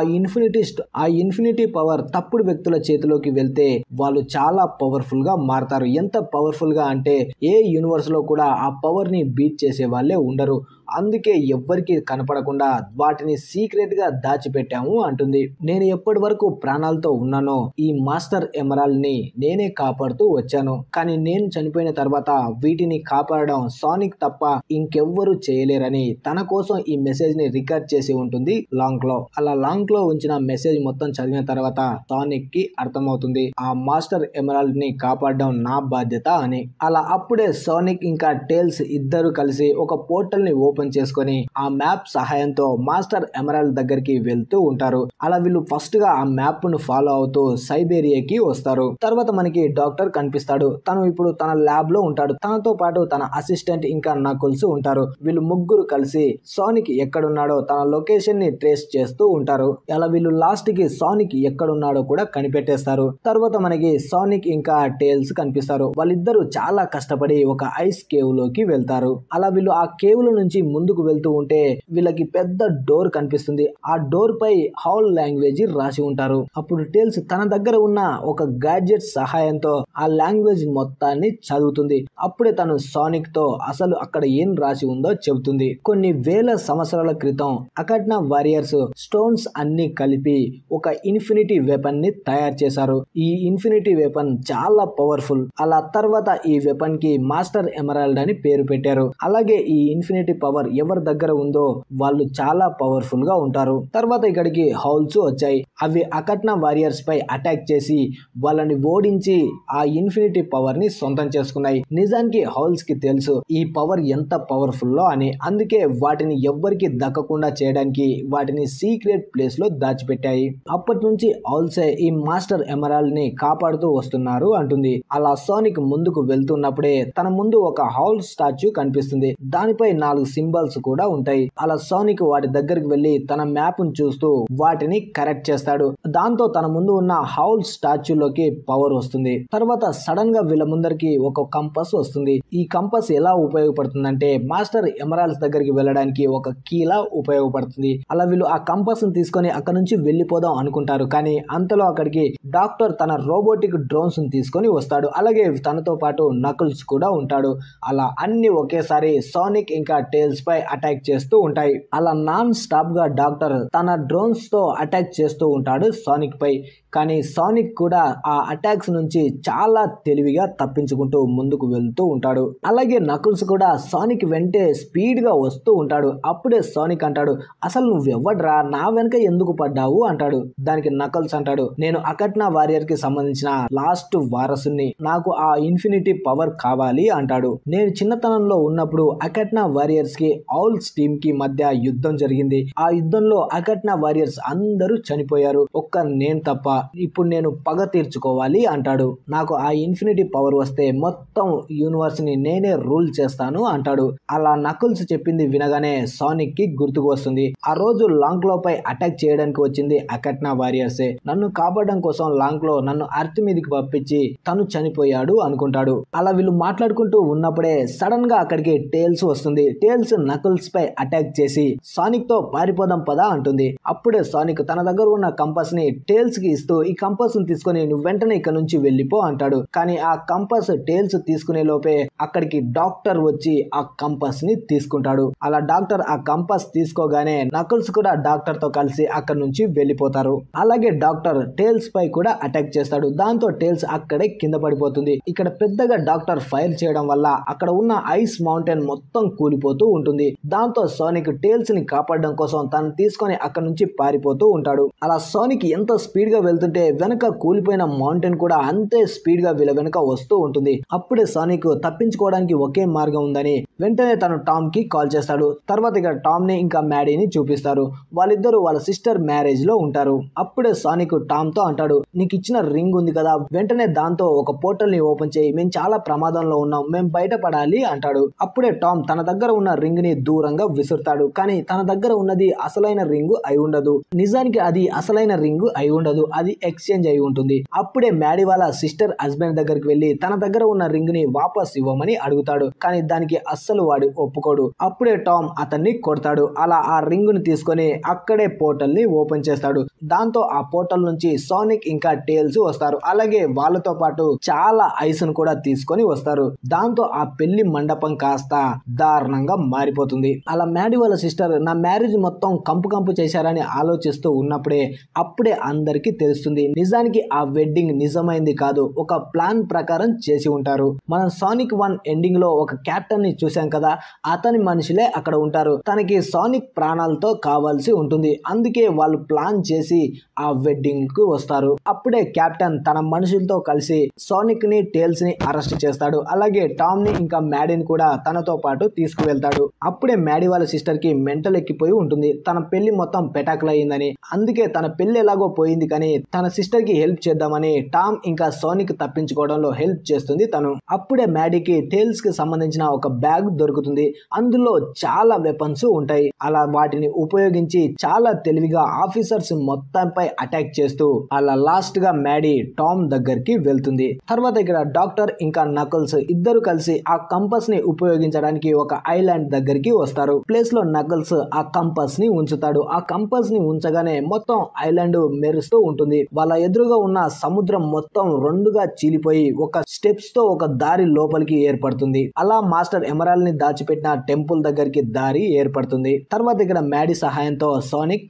ఇన్ఫినిటీ పవర్ తప్పుడు వ్యక్తుల చేతిలోకి వెళ్తే వాళ్ళు చాలా పవర్ఫుల్ గా మారతారు. ఎంత పవర్ఫుల్ గా అంటే ఏ యూనివర్స్ లో కూడా ఆ పవర్ ని బీట్ చేసే వాళ్ళే ఉండరు. అందుకే ఎవ్వరికి కనపడకుండా వాటిని సీక్రెట్ గా దాచిపెట్టాము అంటుంది. నేను ఎప్పటి వరకు ప్రాణాలతో ఉన్నానో ఈ మాస్టర్ ఎమరాల్డ్ ని నేనే కాపాడుతూ వచ్చాను. కానీ నేను చనిపోయిన తర్వాత వీటిని కాపాడడం సోనిక్ తప్ప ఇంకెవ్వరూ చేయలేరని తన కోసం ఈ మెసేజ్ ని రికార్డ్ చేసి ఉంటుంది లాంగ్ క్లో. అలా లాంగ్ క్లో ఉంచిన మెసేజ్ మొత్తం చదివిన తర్వాత సోనిక్ కి అర్థమవుతుంది ఆ మాస్టర్ ఎమరాల్డ్ ని కాపాడడం నా బాధ్యత అని. అలా అప్పుడే సోనిక్ ఇంకా టేల్స్ ఇద్దరు కలిసి ఒక పోర్టల్ ని ఓపెన్ చేసుకొని ఆ మ్యాప్ సహాయంతో మాస్టర్ ఎమరాల్డ్ దగ్గరికి వెళ్తూ ఉంటారు. అలా వీళ్ళు ఫస్ట్ గా ఆ మ్యాప్ ను ఫాలో అవుతూ సైబేరియాకి వస్తారు. తర్వాత మనకి డాక్టర్ కనిపిస్తాడు. తను ఇప్పుడు తన ల్యాబ్ లో ఉంటాడు. తనతో పాటు తన అసిస్టెంట్ ఇంకా నకుల్స్ ఉంటారు. వీళ్ళు ముగ్గురు కలిసి సోనిక్ ఎక్కడున్నాడో తన లొకేషన్ ని ట్రేస్ చేస్తూ ఉంటారు. అలా వీళ్ళు లాస్ట్ కి సోనిక్ ఎక్కడున్నాడో కూడా కనిపెట్టేస్తారు. తర్వాత మనకి సోనిక్ ఇంకా టేల్స్ కనిపిస్తారు. వాళ్ళిద్దరూ చాలా కష్టపడి ఒక ఐస్ కేవ్ లోకి వెళ్తారు. అలా వీళ్ళు ఆ కేవ్ లో నుంచి ముందుకు వెళ్తూ ఉంటే వీళ్ళకి పెద్ద డోర్ కనిపిస్తుంది. ఆ డోర్ పై హౌల్ లాంగ్వేజ్ రాసి ఉంటారు. అప్పుడు టేల్స్ తన దగ్గర ఉన్న ఒక గ్యాడ్జెట్ సహాయంతో ఆ లాంగ్వేజ్ మొత్తాన్ని చదువుతుంది. అప్పుడే తను సోనిక్ తో అసలు అక్కడ ఏం రాసి ఉందో చెబుతుంది. కొన్ని వేల సంవత్సరాల క్రితం అకడ్నా వారియర్స్ స్టోన్స్ అన్ని కలిపి ఒక ఇన్ఫినిటీ వెపన్ ని తయారు చేశారు. ఈ ఇన్ఫినిటీ వెపన్ చాలా పవర్ఫుల్. అలా తర్వాత ఈ వెపన్ కి మాస్టర్ ఎమరాల్డ్ అని పేరు పెట్టారు. అలాగే ఈ ఇన్ఫినిటీ పవర్ పవర్ ఎవరి దగ్గర ఉందో వాళ్ళు చాలా పవర్ఫుల్ గా ఉంటారు. తర్వాత ఇక్కడికి హౌల్స్ వచ్చాయి. అవి అకట్నా వారియర్స్ పై అటాక్ చేసి వాళ్ళని ఓడించి ఆ ఇన్ఫినిటీ పవర్ ని సొంతం చేసుకున్నాయి. నిజానికి హౌల్స్ కి తెలుసు ఈ పవర్ ఎంత పవర్ఫుల్ లో అని. అందుకే వాటిని ఎవ్వరికి దక్కకుండా చేయడానికి వాటిని సీక్రెట్ ప్లేస్ లో దాచిపెట్టాయి. అప్పటి నుంచి హౌల్సే ఈ మాస్టర్ ఎమరాల్డ్ ని కాపాడుతూ వస్తున్నారు అంటుంది. అలా సోనిక్ ముందుకు వెళ్తున్నప్పుడే తన ముందు ఒక హౌల్ స్టాచ్యూ కనిపిస్తుంది. దానిపై 4 సింబల్స్ కూడా ఉంటాయి. అలా సోనిక్ వాటి దగ్గరికి వెళ్లి తన మ్యాప్ ను చూస్తూ వాటిని కరెక్ట్ చేస్తాడు. దాంతో తన ముందు ఉన్న హౌల్ స్టాచ్యూలోకి పవర్ వస్తుంది. తర్వాత సడన్ గా వీళ్ళ ముందరికి ఒక కంపస్ వస్తుంది. ఈ కంపస్ ఎలా ఉపయోగపడుతుందంటే మాస్టర్ ఎమరాల్డ్స్ దగ్గరికి వెళ్ళడానికి ఒక కీలా ఉపయోగపడుతుంది. అలా వీళ్ళు ఆ కంపస్ ని తీసుకొని అక్కడ నుంచి వెళ్లిపోదాం అనుకుంటారు. కానీ అంతలో అక్కడికి డాక్టర్ తన రోబోటిక్ డ్రోన్స్ ని తీసుకొని వస్తాడు. అలాగే తనతో పాటు నకుల్స్ కూడా ఉంటాడు. అలా అన్ని ఒకేసారి సోనిక్ ఇంకా టేల్స్ పై అటాక్ చేస్తూ ఉంటాయి. అలా నాన్ స్టాప్ గా డాక్టర్ తన డ్రోన్స్ తో అటాక్ చేస్తూ ఉంటాడు సోనిక్ పై. కానీ సోనిక్ కూడా ఆ అటాక్స్ నుంచి చాలా తెలివిగా తప్పించుకుంటూ ముందుకు వెళ్తూ ఉంటాడు. అలాగే నకుల్స్ కూడా సోనిక్ వెంటే స్పీడ్ గా వస్తూ ఉంటాడు. అప్పుడే సోనిక్ అంటాడు, అసలు నువ్వెవ్వడ్రా, నా వెనక ఎందుకు పడ్డావు అంటాడు. దానికి నకుల్స్ అంటాడు, నేను అకట్నా వారియర్ కి సంబంధించిన లాస్ట్ వారసుని, నాకు ఆ ఇన్ఫినిటీ పవర్ కావాలి అంటాడు. నేను చిన్నతనంలో ఉన్నప్పుడు అకట్నా వారియర్స్ కి హౌల్స్ టీమ్ కి మధ్య యుద్ధం జరిగింది. ఆ యుద్ధంలో అకట్నా వారియర్స్ అందరూ చనిపోయారు, ఒక్క నేను తప్ప. ఇప్పుడు నేను పగ తీర్చుకోవాలి అంటాడు. నాకు ఆ ఇన్ఫినిటీ పవర్ వస్తే మొత్తం యూనివర్స్ ని నేనే రూల్ చేస్తాను అంటాడు. అలా నకుల్స్ చెప్పింది వినగానే సోనిక్ కి గుర్తుకు వస్తుంది. ఆ రోజు లాంగ్లో పై అటాక్ చేయడానికి వచ్చింది అకట్నా వారియర్సే. నన్ను కాపాడడం కోసం లాంగ్లో నన్ను అర్త్ మీదకి పంపించి తను చనిపోయాడు అనుకుంటాడు. అలా వీళ్ళు మాట్లాడుకుంటూ ఉన్నప్పుడే సడన్ గా అక్కడికి టేల్స్ వస్తుంది. టేల్స్ నకుల్స్ పై అటాక్ చేసి సోనిక్ తో పారిపోదాం పదా అంటుంది. అప్పుడే సోనిక్ తన దగ్గర ఉన్న కంపస్ ని టేల్స్ కి ఇస్తూ ఈ కంపస్ ని తీసుకొని నువ్వు వెంటనే ఇక్కడ నుంచి వెళ్ళిపో అంటాడు. కానీ ఆ కంపస్ టేల్స్ తీసుకునే లోపే అక్కడికి డాక్టర్ వచ్చి ఆ కంపస్ ని తీసుకుంటాడు. అలా డాక్టర్ ఆ కంపస్ తీసుకోగానే నకుల్స్ కూడా డాక్టర్ తో కలిసి అక్కడ నుంచి వెళ్ళిపోతారు. అలాగే డాక్టర్ టేల్స్ పై కూడా అటాక్ చేస్తాడు. దాంతో టేల్స్ అక్కడే కింద పడిపోతుంది. ఇక్కడ పెద్దగా డాక్టర్ ఫైర్ చేయడం వల్ల అక్కడ ఉన్న ఐస్ మౌంటైన్ మొత్తం కూలిపోతూ ఉంటుంది. దాంతో సోనిక్ టేల్స్ ని కాపాడడం కోసం తను తీసుకొని అక్కడ నుంచి పారిపోతూ ఉంటాడు. అలా సోనిక్ ఎంత స్పీడ్ గా వెళ్తుంటే వెనక కూలిపోయిన మౌంటైన్ కూడా అంతే స్పీడ్ గా వీళ్ళ వెనక వస్తూ ఉంటుంది. అప్పుడే సోనిక్ తప్పించుకోవడానికి ఒకే మార్గం ఉందని వెంటనే తను టామ్ కి కాల్ చేస్తాడు. తర్వాత ఇక్కడ టామ్ ని ఇంకా మ్యాడీని చూపిస్తారు. వాళ్ళిద్దరూ వాళ్ళ సిస్టర్ మ్యారేజ్ లో ఉంటారు. అప్పుడే సోనిక్ టామ్ తో అంటాడు, నీకు ఇచ్చిన రింగ్ ఉంది కదా, వెంటనే దాంతో ఒక పోర్టల్ ని ఓపెన్ చేయి, మేము చాలా ప్రమాదంలో ఉన్నాం, మేము బయటపడాలి అంటాడు. అప్పుడే టామ్ తన దగ్గర ఉన్న రింగ్ ని దూరంగా విసురుతాడు. కానీ తన దగ్గర ఉన్నది అసలైన రింగ్ అయి ఉండదు. నిజానికి అది అసలైన రింగ్ అయి ఉండదు, అది ఎక్స్చేంజ్ అయి ఉంటుంది. అప్పుడే మ్యాడీ వాళ్ళ సిస్టర్ హస్బెండ్ దగ్గరికి వెళ్లి తన దగ్గర ఉన్న రింగ్ ని వాపస్ ఇవ్వమని అడుగుతాడు. కానీ దానికి అస్సలు వాడు ఒప్పుకోడు. అప్పుడే టామ్ అతన్ని కొడతాడు. అలా ఆ రింగ్ ని తీసుకొని అక్కడే పోర్టల్ ని ఓపెన్ చేస్తాడు. దాంతో ఆ పోర్టల్ నుంచి సోనిక్ ఇంకా టేల్స్ వస్తారు. అలాగే వాళ్ళతో పాటు చాలా ఐస్ ను కూడా తీసుకొని వస్తారు. దాంతో ఆ పెళ్లి మండపం కాస్త దారుణంగా మారిపోతుంది. అలా మ్యాడీ వాళ్ళ సిస్టర్ నా మ్యారేజ్ మొత్తం కంపు చేశారని ఆలోచిస్తూ ఉన్నప్పుడే అప్పుడే అందరికీ తెలుస్తుంది నిజానికి ఆ వెడ్డింగ్ నిజమైంది కాదు, ఒక ప్లాన్ ప్రకారం చేసి ఉంటారు. మనం సోనిక్ 1 ఎండింగ్ లో ఒక కెప్టెన్ ని చూసాం కదా, అతని మనుషులే అక్కడ ఉంటారు. తనకి సోనిక్ ప్రాణాలతో కావాల్సి ఉంటుంది. అందుకే వాళ్ళు ప్లాన్ చేసి ఆ వెడ్డింగ్ కు వస్తారు. అప్పుడే కెప్టెన్ తన మనుషులతో కలిసి సోనిక్ ని టేల్స్ ని అరెస్ట్ చేస్తాడు. అలాగే టామ్ ని ఇంకా మ్యాడీని కూడా తనతో పాటు తీసుకువెళ్తాడు. అప్పుడే మ్యాడీ వాళ్ళ సిస్టర్ కి మెంటల్ ఎక్కిపోయి ఉంటుంది. తన పెళ్లి మొత్తం పెటాకులు అయిందని, అందుకే తన పెళ్లి ఎలాగో పోయింది కానీ తన సిస్టర్ కి హెల్ప్ చేద్దామని టామ్ ఇంకా సోనిక్ తప్పించుకోవడంలో హెల్ప్ చేస్తుంది తను. అప్పుడే మ్యాడీకి టేల్స్ కి సంబంధించిన ఒక బ్యాగ్ దొరుకుతుంది. అందులో చాలా వెపన్స్ ఉంటాయి. అలా వాటిని ఉపయోగించి చాలా తెలివిగా ఆఫీసర్స్ మొత్తంపై అటాక్ చేస్తూ అలా లాస్ట్ గా మ్యాడీ టామ్ దగ్గరికి వెళ్తుంది. తర్వాత ఇక్కడ డాక్టర్ ఇంకా నకుల్స్ ఇద్దరు కలిసి ఆ కంపస్ ని ఉపయోగించడానికి ఒక ఐలాండ్ దగ్గరికి వస్తారు. ప్లేస్ లో నకుల్స్ ఆ కంపస్ ని ఉంచుతాడు. ఆ కంపస్ ని ఉంచగానే మొత్తం ఐలాండ్ మెరుస్తూ ఉంటుంది. వాళ్ళ ఎదురుగా ఉన్న సముద్రం మొత్తం రెండుగా చీలిపోయి ఒక స్టెప్స్ తో ఒక దారి లోపలికి ఏర్పడుతుంది. అలా మాస్టర్ ఎమరాల్డ్ ఎమరాల్డ్ ని దాచిపెట్టిన టెంపుల్ దగ్గరికి దారి ఏర్పడుతుంది. తర్వాత ఇక్కడ మ్యాడీ సహాయంతో సోనిక్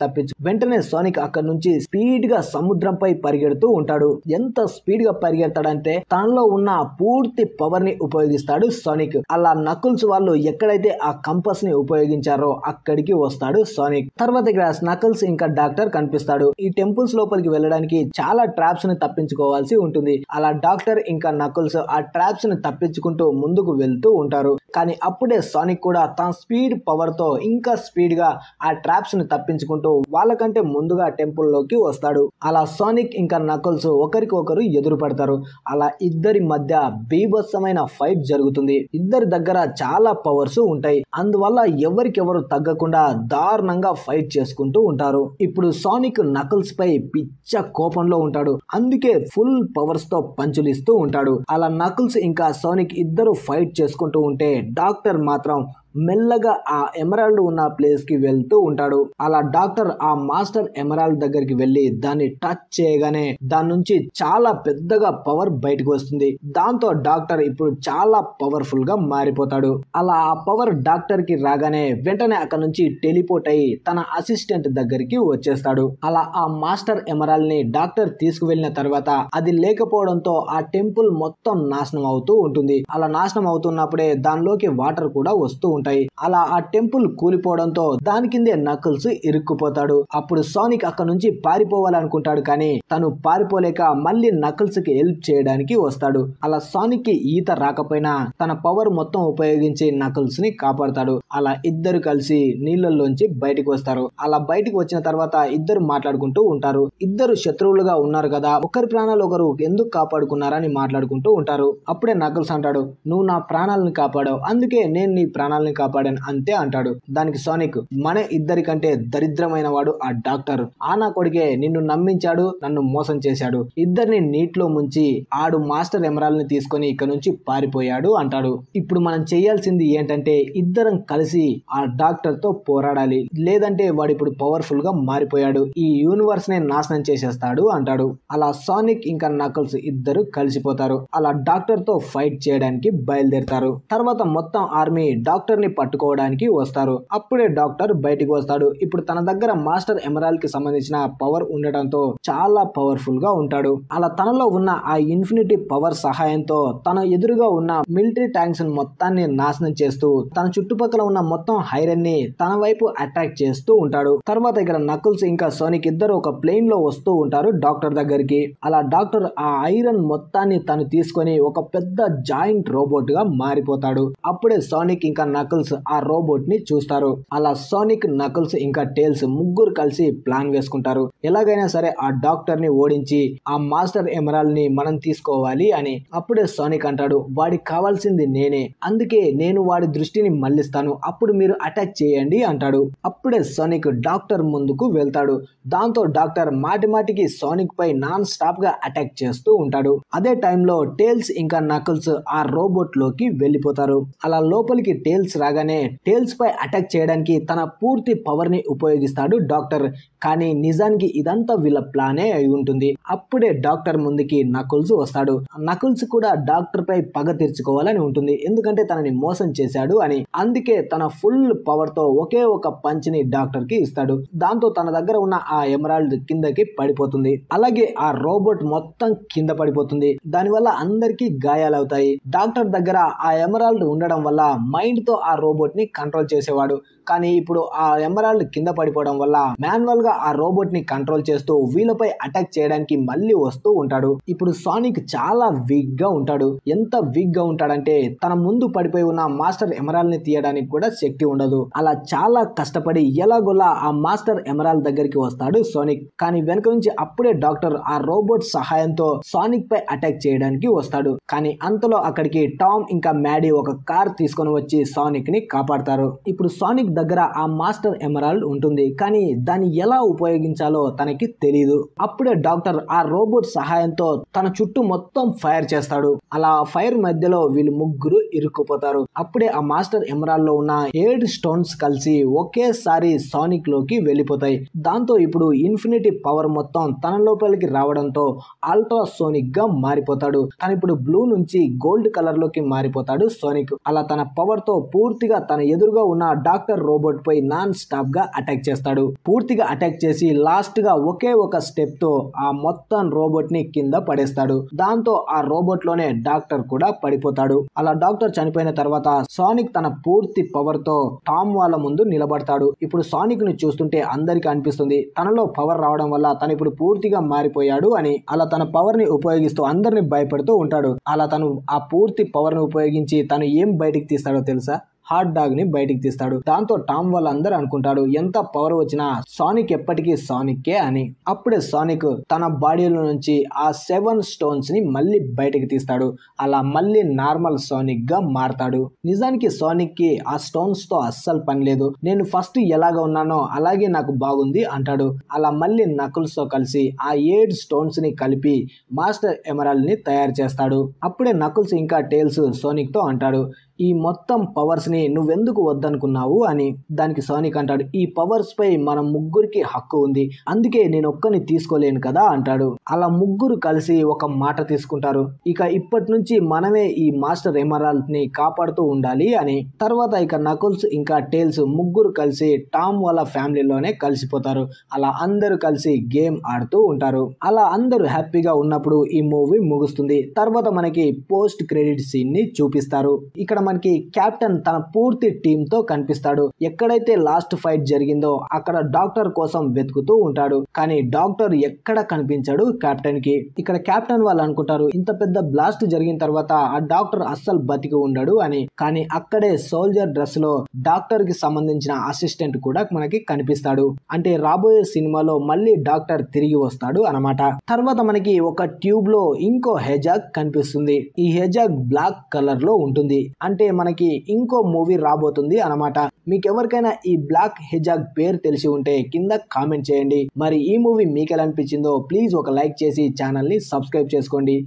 వెంటనే సోనిక్ అక్కడ నుంచి స్పీడ్ గా సముద్రంపై పరిగెడుతూ ఉంటాడు. ఎంత స్పీడ్ గా పరిగెడతాడంటే తనలో ఉన్న పూర్తి పవర్ ని ఉపయోగిస్తాడు సోనిక్. అలా నకుల్స్ వాళ్ళు ఎక్కడైతే ఆ కంపస్ ని ఉపయోగించారో అక్కడికి వస్తాడు సోనిక్. తర్వాత ఇక్కడ నకుల్స్ ఇంకా డాక్టర్ కనిపిస్తాడు. ఈ టెంపుల్స్ లోపలికి వెళ్ళడానికి చాలా ట్రాప్స్ ని తప్పించుకోవాల్సి ఉంటుంది. అలా డాక్టర్ ఇంకా నకుల్స్ ఆ ట్రాప్స్ ని తప్పించుకుంటూ ముందుకు వెళ్తూ ఉంటారు. కానీ అప్పుడే సోనిక్ కూడా తన స్పీడ్ పవర్ తో ఇంకా స్పీడ్ గా ఆ ట్రాప్స్ ని తప్పించుకుంటూ వాళ్ళకంటే ముందుగా టెంపుల్ లోకి వస్తాడు. అలా సోనిక్ ఇంకా నకుల్స్ ఒకరికొకరు ఎదురు పడతారు. అలా ఇద్దరి మధ్య బీభత్సమైన ఫైట్ జరుగుతుంది. ఇద్దరి దగ్గర చాలా పవర్స్ ఉంటాయి. అందువల్ల ఎవరికెవరు తగ్గకుండా దారుణంగా ఫైట్ చేసుకుంటూ ఉంటారు. ఇప్పుడు సోనిక్ నకుల్స్ పై పిచ్చ కోపంలో ఉంటాడు. అందుకే ఫుల్ పవర్స్ తో పంచులిస్తూ ఉంటాడు. అలా నకుల్స్ ఇంకా సోనిక్ ఇద్దరు ఫైట్ చేసుకుంటూ ఉంటే డాక్టర్ మాత్రం మెల్లగా ఆ ఎమరాల్డ్ ఉన్న ప్లేస్ కి వెళ్తూ ఉంటాడు. అలా డాక్టర్ ఆ మాస్టర్ ఎమరాల్డ్ దగ్గరికి వెళ్లి దాన్ని టచ్ చేయగానే దాని నుంచి చాలా పెద్దగా పవర్ బయటకు వస్తుంది. దాంతో డాక్టర్ ఇప్పుడు చాలా పవర్ఫుల్ గా మారిపోతాడు. అలా ఆ పవర్ డాక్టర్ కి రాగానే వెంటనే అక్కడ నుంచి టెలిపోర్ట్ అయ్యి తన అసిస్టెంట్ దగ్గరికి వచ్చేస్తాడు. అలా ఆ మాస్టర్ ఎమరాల్డ్ ని డాక్టర్ తీసుకువెళ్లిన తర్వాత అది లేకపోవడంతో ఆ టెంపుల్ మొత్తం నాశనం అవుతూ ఉంటుంది. అలా నాశనం అవుతున్నప్పుడే దానిలోకి వాటర్ కూడా వస్తూ ఉంటాయి. అలా ఆ టెంపుల్ కూలిపోవడంతో దాని కిందే నకుల్స్ ఇరుక్కుపోతాడు. అప్పుడు సోనిక్ అక్కడ నుంచి పారిపోవాలనుకుంటాడు. కానీ తను పారిపోలేక మళ్ళీ నకుల్స్ కి హెల్ప్ చేయడానికి వస్తాడు. అలా సోనిక్ కి ఈత రాకపోయినా తన పవర్ మొత్తం ఉపయోగించి నకుల్స్ ని కాపాడతాడు. అలా ఇద్దరు కలిసి నీళ్ళల్లోంచి బయటకు వస్తారు. అలా బయటకు వచ్చిన తర్వాత ఇద్దరు మాట్లాడుకుంటూ ఉంటారు. ఇద్దరు శత్రువులుగా ఉన్నారు కదా, ఒకరి ప్రాణాలు ఒకరు ఎందుకు కాపాడుకున్నారని మాట్లాడుకుంటూ ఉంటారు. అప్పుడే నకుల్స్ అంటాడు, నువ్వు నా ప్రాణాలను కాపాడావు, అందుకే నేను నీ ప్రాణాలను కాపాడాను అంతే అంటాడు. దానికి సోనిక్, మన ఇద్దరి కంటే దరిద్రమైన వాడు ఆ డాక్టర్. ఆ నా కొడుకే నిన్ను నమ్మించాడు, నన్ను మోసం చేశాడు. ఇద్దరిని నీటిలో ముంచి ఆడు మాస్టర్ ఎమరాల్డ్ ని తీసుకొని ఇక్కడ నుంచి పారిపోయాడు అంటాడు. ఇప్పుడు మనం చేయాల్సింది ఏంటంటే ఇద్దరం కలిసి ఆ డాక్టర్ తో పోరాడాలి, లేదంటే వాడు ఇప్పుడు పవర్ఫుల్ గా మారిపోయాడు, ఈ యూనివర్స్ నే నాశనం చేసేస్తాడు అంటాడు. అలా సోనిక్ ఇంకా నకుల్స్ ఇద్దరు కలిసిపోతారు. అలా డాక్టర్ తో ఫైట్ చేయడానికి బయలుదేరతారు. తర్వాత మొత్తం ఆర్మీ డాక్టర్ ని పట్టుకోవడానికి వస్తారు. అప్పుడే డాక్టర్ బయటికి వస్తాడు. ఇప్పుడు తన దగ్గర మాస్టర్ ఎమరాల్డ్ కి సంబంధించిన పవర్ ఉండటంతో చాలా పవర్ఫుల్ గా ఉంటాడు. అలా తనలో ఉన్న ఆ ఇన్ఫినిటీ పవర్ సహాయంతో తన ఎదురుగా ఉన్న మిలిటరీ ట్యాంక్స్ మొత్తాన్ని నాశనం చేస్తూ తన చుట్టుపక్కల ఉన్న మొత్తం ఐరన్ ని తన వైపు అట్రాక్ట్ చేస్తూ ఉంటాడు. తర్వాత ఇక్కడ నకుల్స్ ఇంకా సోనిక్ ఇద్దరు ఒక ప్లేన్ లో వస్తూ ఉంటారు డాక్టర్ దగ్గరికి. అలా డాక్టర్ ఆ ఐరన్ మొత్తాన్ని తను తీసుకొని ఒక పెద్ద జాయింట్ రోబోట్ గా మారిపోతాడు. అప్పుడే సోనిక్ ఇంకా నకుల్స్ ఆ రోబోట్ ని చూస్తారు. అలా సోనిక్, నకుల్స్ ఇంకా టేల్స్ ముగ్గురు కలిసి ప్లాన్ వేసుకుంటారు. ఎలాగైనా సరే ఆ డాక్టర్ ని ఓడించి ఆ మాస్టర్ ఎమరాల్డ్ ని మనం తీసుకోవాలి అని. అప్పుడే సోనిక్ అంటాడు, వాడికి కావాల్సింది నేనే, అందుకే నేను వాడి దృష్టిని మళ్లిస్తాను, అప్పుడు మీరు అటాక్ చేయండి అంటాడు. అప్పుడే సోనిక్ డాక్టర్ ముందుకు వెళ్తాడు. దాంతో డాక్టర్ మాటిమాటికి సోనిక్ పై నాన్ స్టాప్ గా అటాక్ చేస్తూ ఉంటాడు. అదే టైంలో టేల్స్ ఇంకా నకుల్స్ ఆ రోబోట్ లోకి వెళ్లిపోతారు. అలా లోపలికి టేల్స్ రాగానే టేల్స్ పై అటాక్ చేయడానికి తన పూర్తి పవర్ ని ఉపయోగిస్తాడు డాక్టర్. కానీ నిజానికి ఇదంతా వీళ్ళ ప్లానే అయి ఉంటుంది. అప్పుడే డాక్టర్ ముందుకి నకుల్స్ వస్తాడు. నకుల్స్ కూడా డాక్టర్ పై పగ తీర్చుకోవాలని ఉంటుంది, ఎందుకంటే తనని మోసం చేశాడు అని. అందుకే తన ఫుల్ పవర్ తో ఒకే ఒక పంచ్ ని డాక్టర్ కి ఇస్తాడు. దాంతో తన దగ్గర ఉన్న ఆ ఎమరాల్డ్ కిందకి పడిపోతుంది. అలాగే ఆ రోబోట్ మొత్తం కింద పడిపోతుంది. దానివల్ల అందరికీ గాయాలవుతాయి. డాక్టర్ దగ్గర ఆ ఎమరాల్డ్ ఉండడం వల్ల మైండ్ తో ఆ రోబోట్ ని కంట్రోల్ చేసేవాడు. కానీ ఇప్పుడు ఆ ఎమరాల్డ్ కింద పడిపోవడం వల్ల మాన్యువల్ గా ఆ రోబోట్ ని కంట్రోల్ చేస్తూ వీళ్ళపై అటాక్ చేయడానికి మళ్ళీ వస్తూ ఉంటాడు. ఇప్పుడు సోనిక్ చాలా వీక్ గా ఉంటాడు. ఎంత వీక్ గా ఉంటాడంటే తన ముందు పడిపోయి ఉన్న మాస్టర్ ఎమరాల్డ్ ని తీయడానికి కూడా శక్తి ఉండదు. అలా చాలా కష్టపడి ఎలాగోలా ఆ మాస్టర్ ఎమరాల్డ్ దగ్గరికి వస్తాడు సోనిక్. కానీ వెనక నుంచి అప్పుడే డాక్టర్ ఆ రోబోట్ సహాయంతో సోనిక్ పై అటాక్ చేయడానికి వస్తాడు. కానీ అంతలో అక్కడికి టామ్ ఇంకా మ్యాడీ ఒక కార్ తీసుకొని వచ్చి సోనిక్ ని కాపాడతారు. ఇప్పుడు సోనిక్ దగ్గర ఆ మాస్టర్ ఎమరాల్డ్ ఉంటుంది, కానీ దాన్ని ఎలా ఉపయోగించాలో తనకి తెలియదు. అప్పుడే డాక్టర్ ఆ రోబోట్ సహాయంతో తన చుట్టూ మొత్తం ఫైర్ చేస్తాడు. అలా ఫైర్ మధ్యలో వీళ్ళు ముగ్గురు ఇరుక్కుపోతారు. అప్పుడే ఆ మాస్టర్ ఎమరాల్డ్ లో ఉన్న 7 స్టోన్స్ కలిసి ఒకేసారి సానిక్ లోకి వెళ్ళిపోతాయి. దాంతో ఇప్పుడు ఇన్ఫినిటీ పవర్ మొత్తం తన లోపలికి రావడంతో అల్ట్రాసోనిక్ గా మారిపోతాడు. తను ఇప్పుడు బ్లూ నుంచి గోల్డ్ కలర్ లోకి మారిపోతాడు సోనిక్. అలా తన పవర్ తో పూర్తిగా తన ఎదురుగా ఉన్న డాక్టర్ రోబోట్ పై నాన్ స్టాప్ గా అటాక్ చేస్తాడు. పూర్తిగా అటాక్ చేసి లాస్ట్ గా ఒకే ఒక స్టెప్ తో ఆ మొత్తం రోబోట్ ని కింద పడేస్తాడు. దాంతో ఆ రోబోట్ లోనే డాక్టర్ కూడా పడిపోతాడు. అలా డాక్టర్ చనిపోయిన తర్వాత సానిక్ తన పూర్తి పవర్ తో టామ్ వాళ్ళ ముందు నిలబడతాడు. ఇప్పుడు సానిక్ ని చూస్తుంటే అందరికి అనిపిస్తుంది తనలో పవర్ రావడం వల్ల తను ఇప్పుడు పూర్తిగా మారిపోయాడు అని. అలా తన పవర్ ని ఉపయోగిస్తూ అందరిని భయపెడుతూ ఉంటాడు. అలా తను ఆ పూర్తి పవర్ ని ఉపయోగించి తను ఏం బయటికి తీస్తాడో తెలుసా? హాట్ డాగ్ ని బయటికి తీస్తాడు. దాంతో టామ్ వాళ్ళందరూ అనుకుంటాడు ఎంత పవర్ వచ్చినా సానిక్ ఎప్పటికీ సానిక్కే అని. అప్పుడే సానిక్ తన బాడీలో నుంచి ఆ 7 స్టోన్స్ ని మళ్ళీ బయటికి తీస్తాడు. అలా మళ్ళీ నార్మల్ సానిక్ గా మారతాడు. నిజానికి సానిక్ కి ఆ స్టోన్స్ తో అస్సలు పని లేదు. నేను ఫస్ట్ ఎలాగ ఉన్నానో అలాగే నాకు బాగుంది అంటాడు. అలా మళ్ళీ నకుల్స్ తో కలిసి ఆ 7 స్టోన్స్ ని కలిపి మాస్టర్ ఎమరాల్డ్ ని తయారు చేస్తాడు. అప్పుడే నకుల్స్ ఇంకా టేల్స్ సోనిక్ తో అంటాడు, ఈ మొత్తం పవర్స్ ని నువ్వెందుకు వద్దనుకున్నావు అని. దానికి సానిక్ అంటాడు, ఈ పవర్స్ పై మన ముగ్గురికి హక్కు ఉంది, అందుకే నేను ఒక్కని తీసుకోలేను కదా అంటాడు. అలా ముగ్గురు కలిసి ఒక మాట తీసుకుంటారు, ఇక ఇప్పటి నుంచి మనమే ఈ మాస్టర్ ఎమరాల్డ్ ని కాపాడుతూ ఉండాలి అని. తర్వాత ఇక నకుల్స్ ఇంకా టేల్స్ ముగ్గురు కలిసి టామ్ వాళ్ళ ఫ్యామిలీలోనే కలిసిపోతారు. అలా అందరూ కలిసి గేమ్ ఆడుతూ ఉంటారు. అలా అందరూ హ్యాపీగా ఉన్నప్పుడు ఈ మూవీ ముగుస్తుంది. తర్వాత మనకి పోస్ట్ క్రెడిట్ సీన్ ని చూపిస్తారు. ఇక్కడ మనకి కెప్టెన్ తన పూర్తి టీమ్ తో కనిపిస్తాడు. ఎక్కడైతే లాస్ట్ ఫైట్ జరిగిందో అక్కడ డాక్టర్ కోసం వెతుకుతూ ఉంటాడు. కానీ డాక్టర్ ఎక్కడ కనిపించాడు కెప్టెన్ కి. ఇక్కడ కెప్టెన్ వాళ్ళు అనుకుంటారు ఇంత పెద్ద బ్లాస్ట్ జరిగిన తర్వాత ఆ డాక్టర్ అస్సలు బతికి ఉండడు అని. కానీ అక్కడే సోల్జర్ డ్రెస్ లో డాక్టర్ కి సంబంధించిన అసిస్టెంట్ కూడా మనకి కనిపిస్తాడు. అంటే రాబోయే సినిమాలో మళ్ళీ డాక్టర్ తిరిగి వస్తాడు అన్నమాట. తర్వాత మనకి ఒక ట్యూబ్ లో ఇంకో హెజాగ్ కనిపిస్తుంది. ఈ హెజాగ్ బ్లాక్ కలర్ లో ఉంటుంది. అంటే మనకి ఇంకో మూవీ రాబోతుంది అన్నమాట. మీకు ఎవరికైనా ఈ బ్లాక్ హెజాగ్ పేరు తెలిసి ఉంటే కింద కామెంట్ చేయండి. మరి ఈ మూవీ మీకు ఎలా అనిపించిందో ప్లీజ్ ఒక లైక్ చేసి ఛానల్ ని సబ్స్క్రైబ్ చేసుకోండి.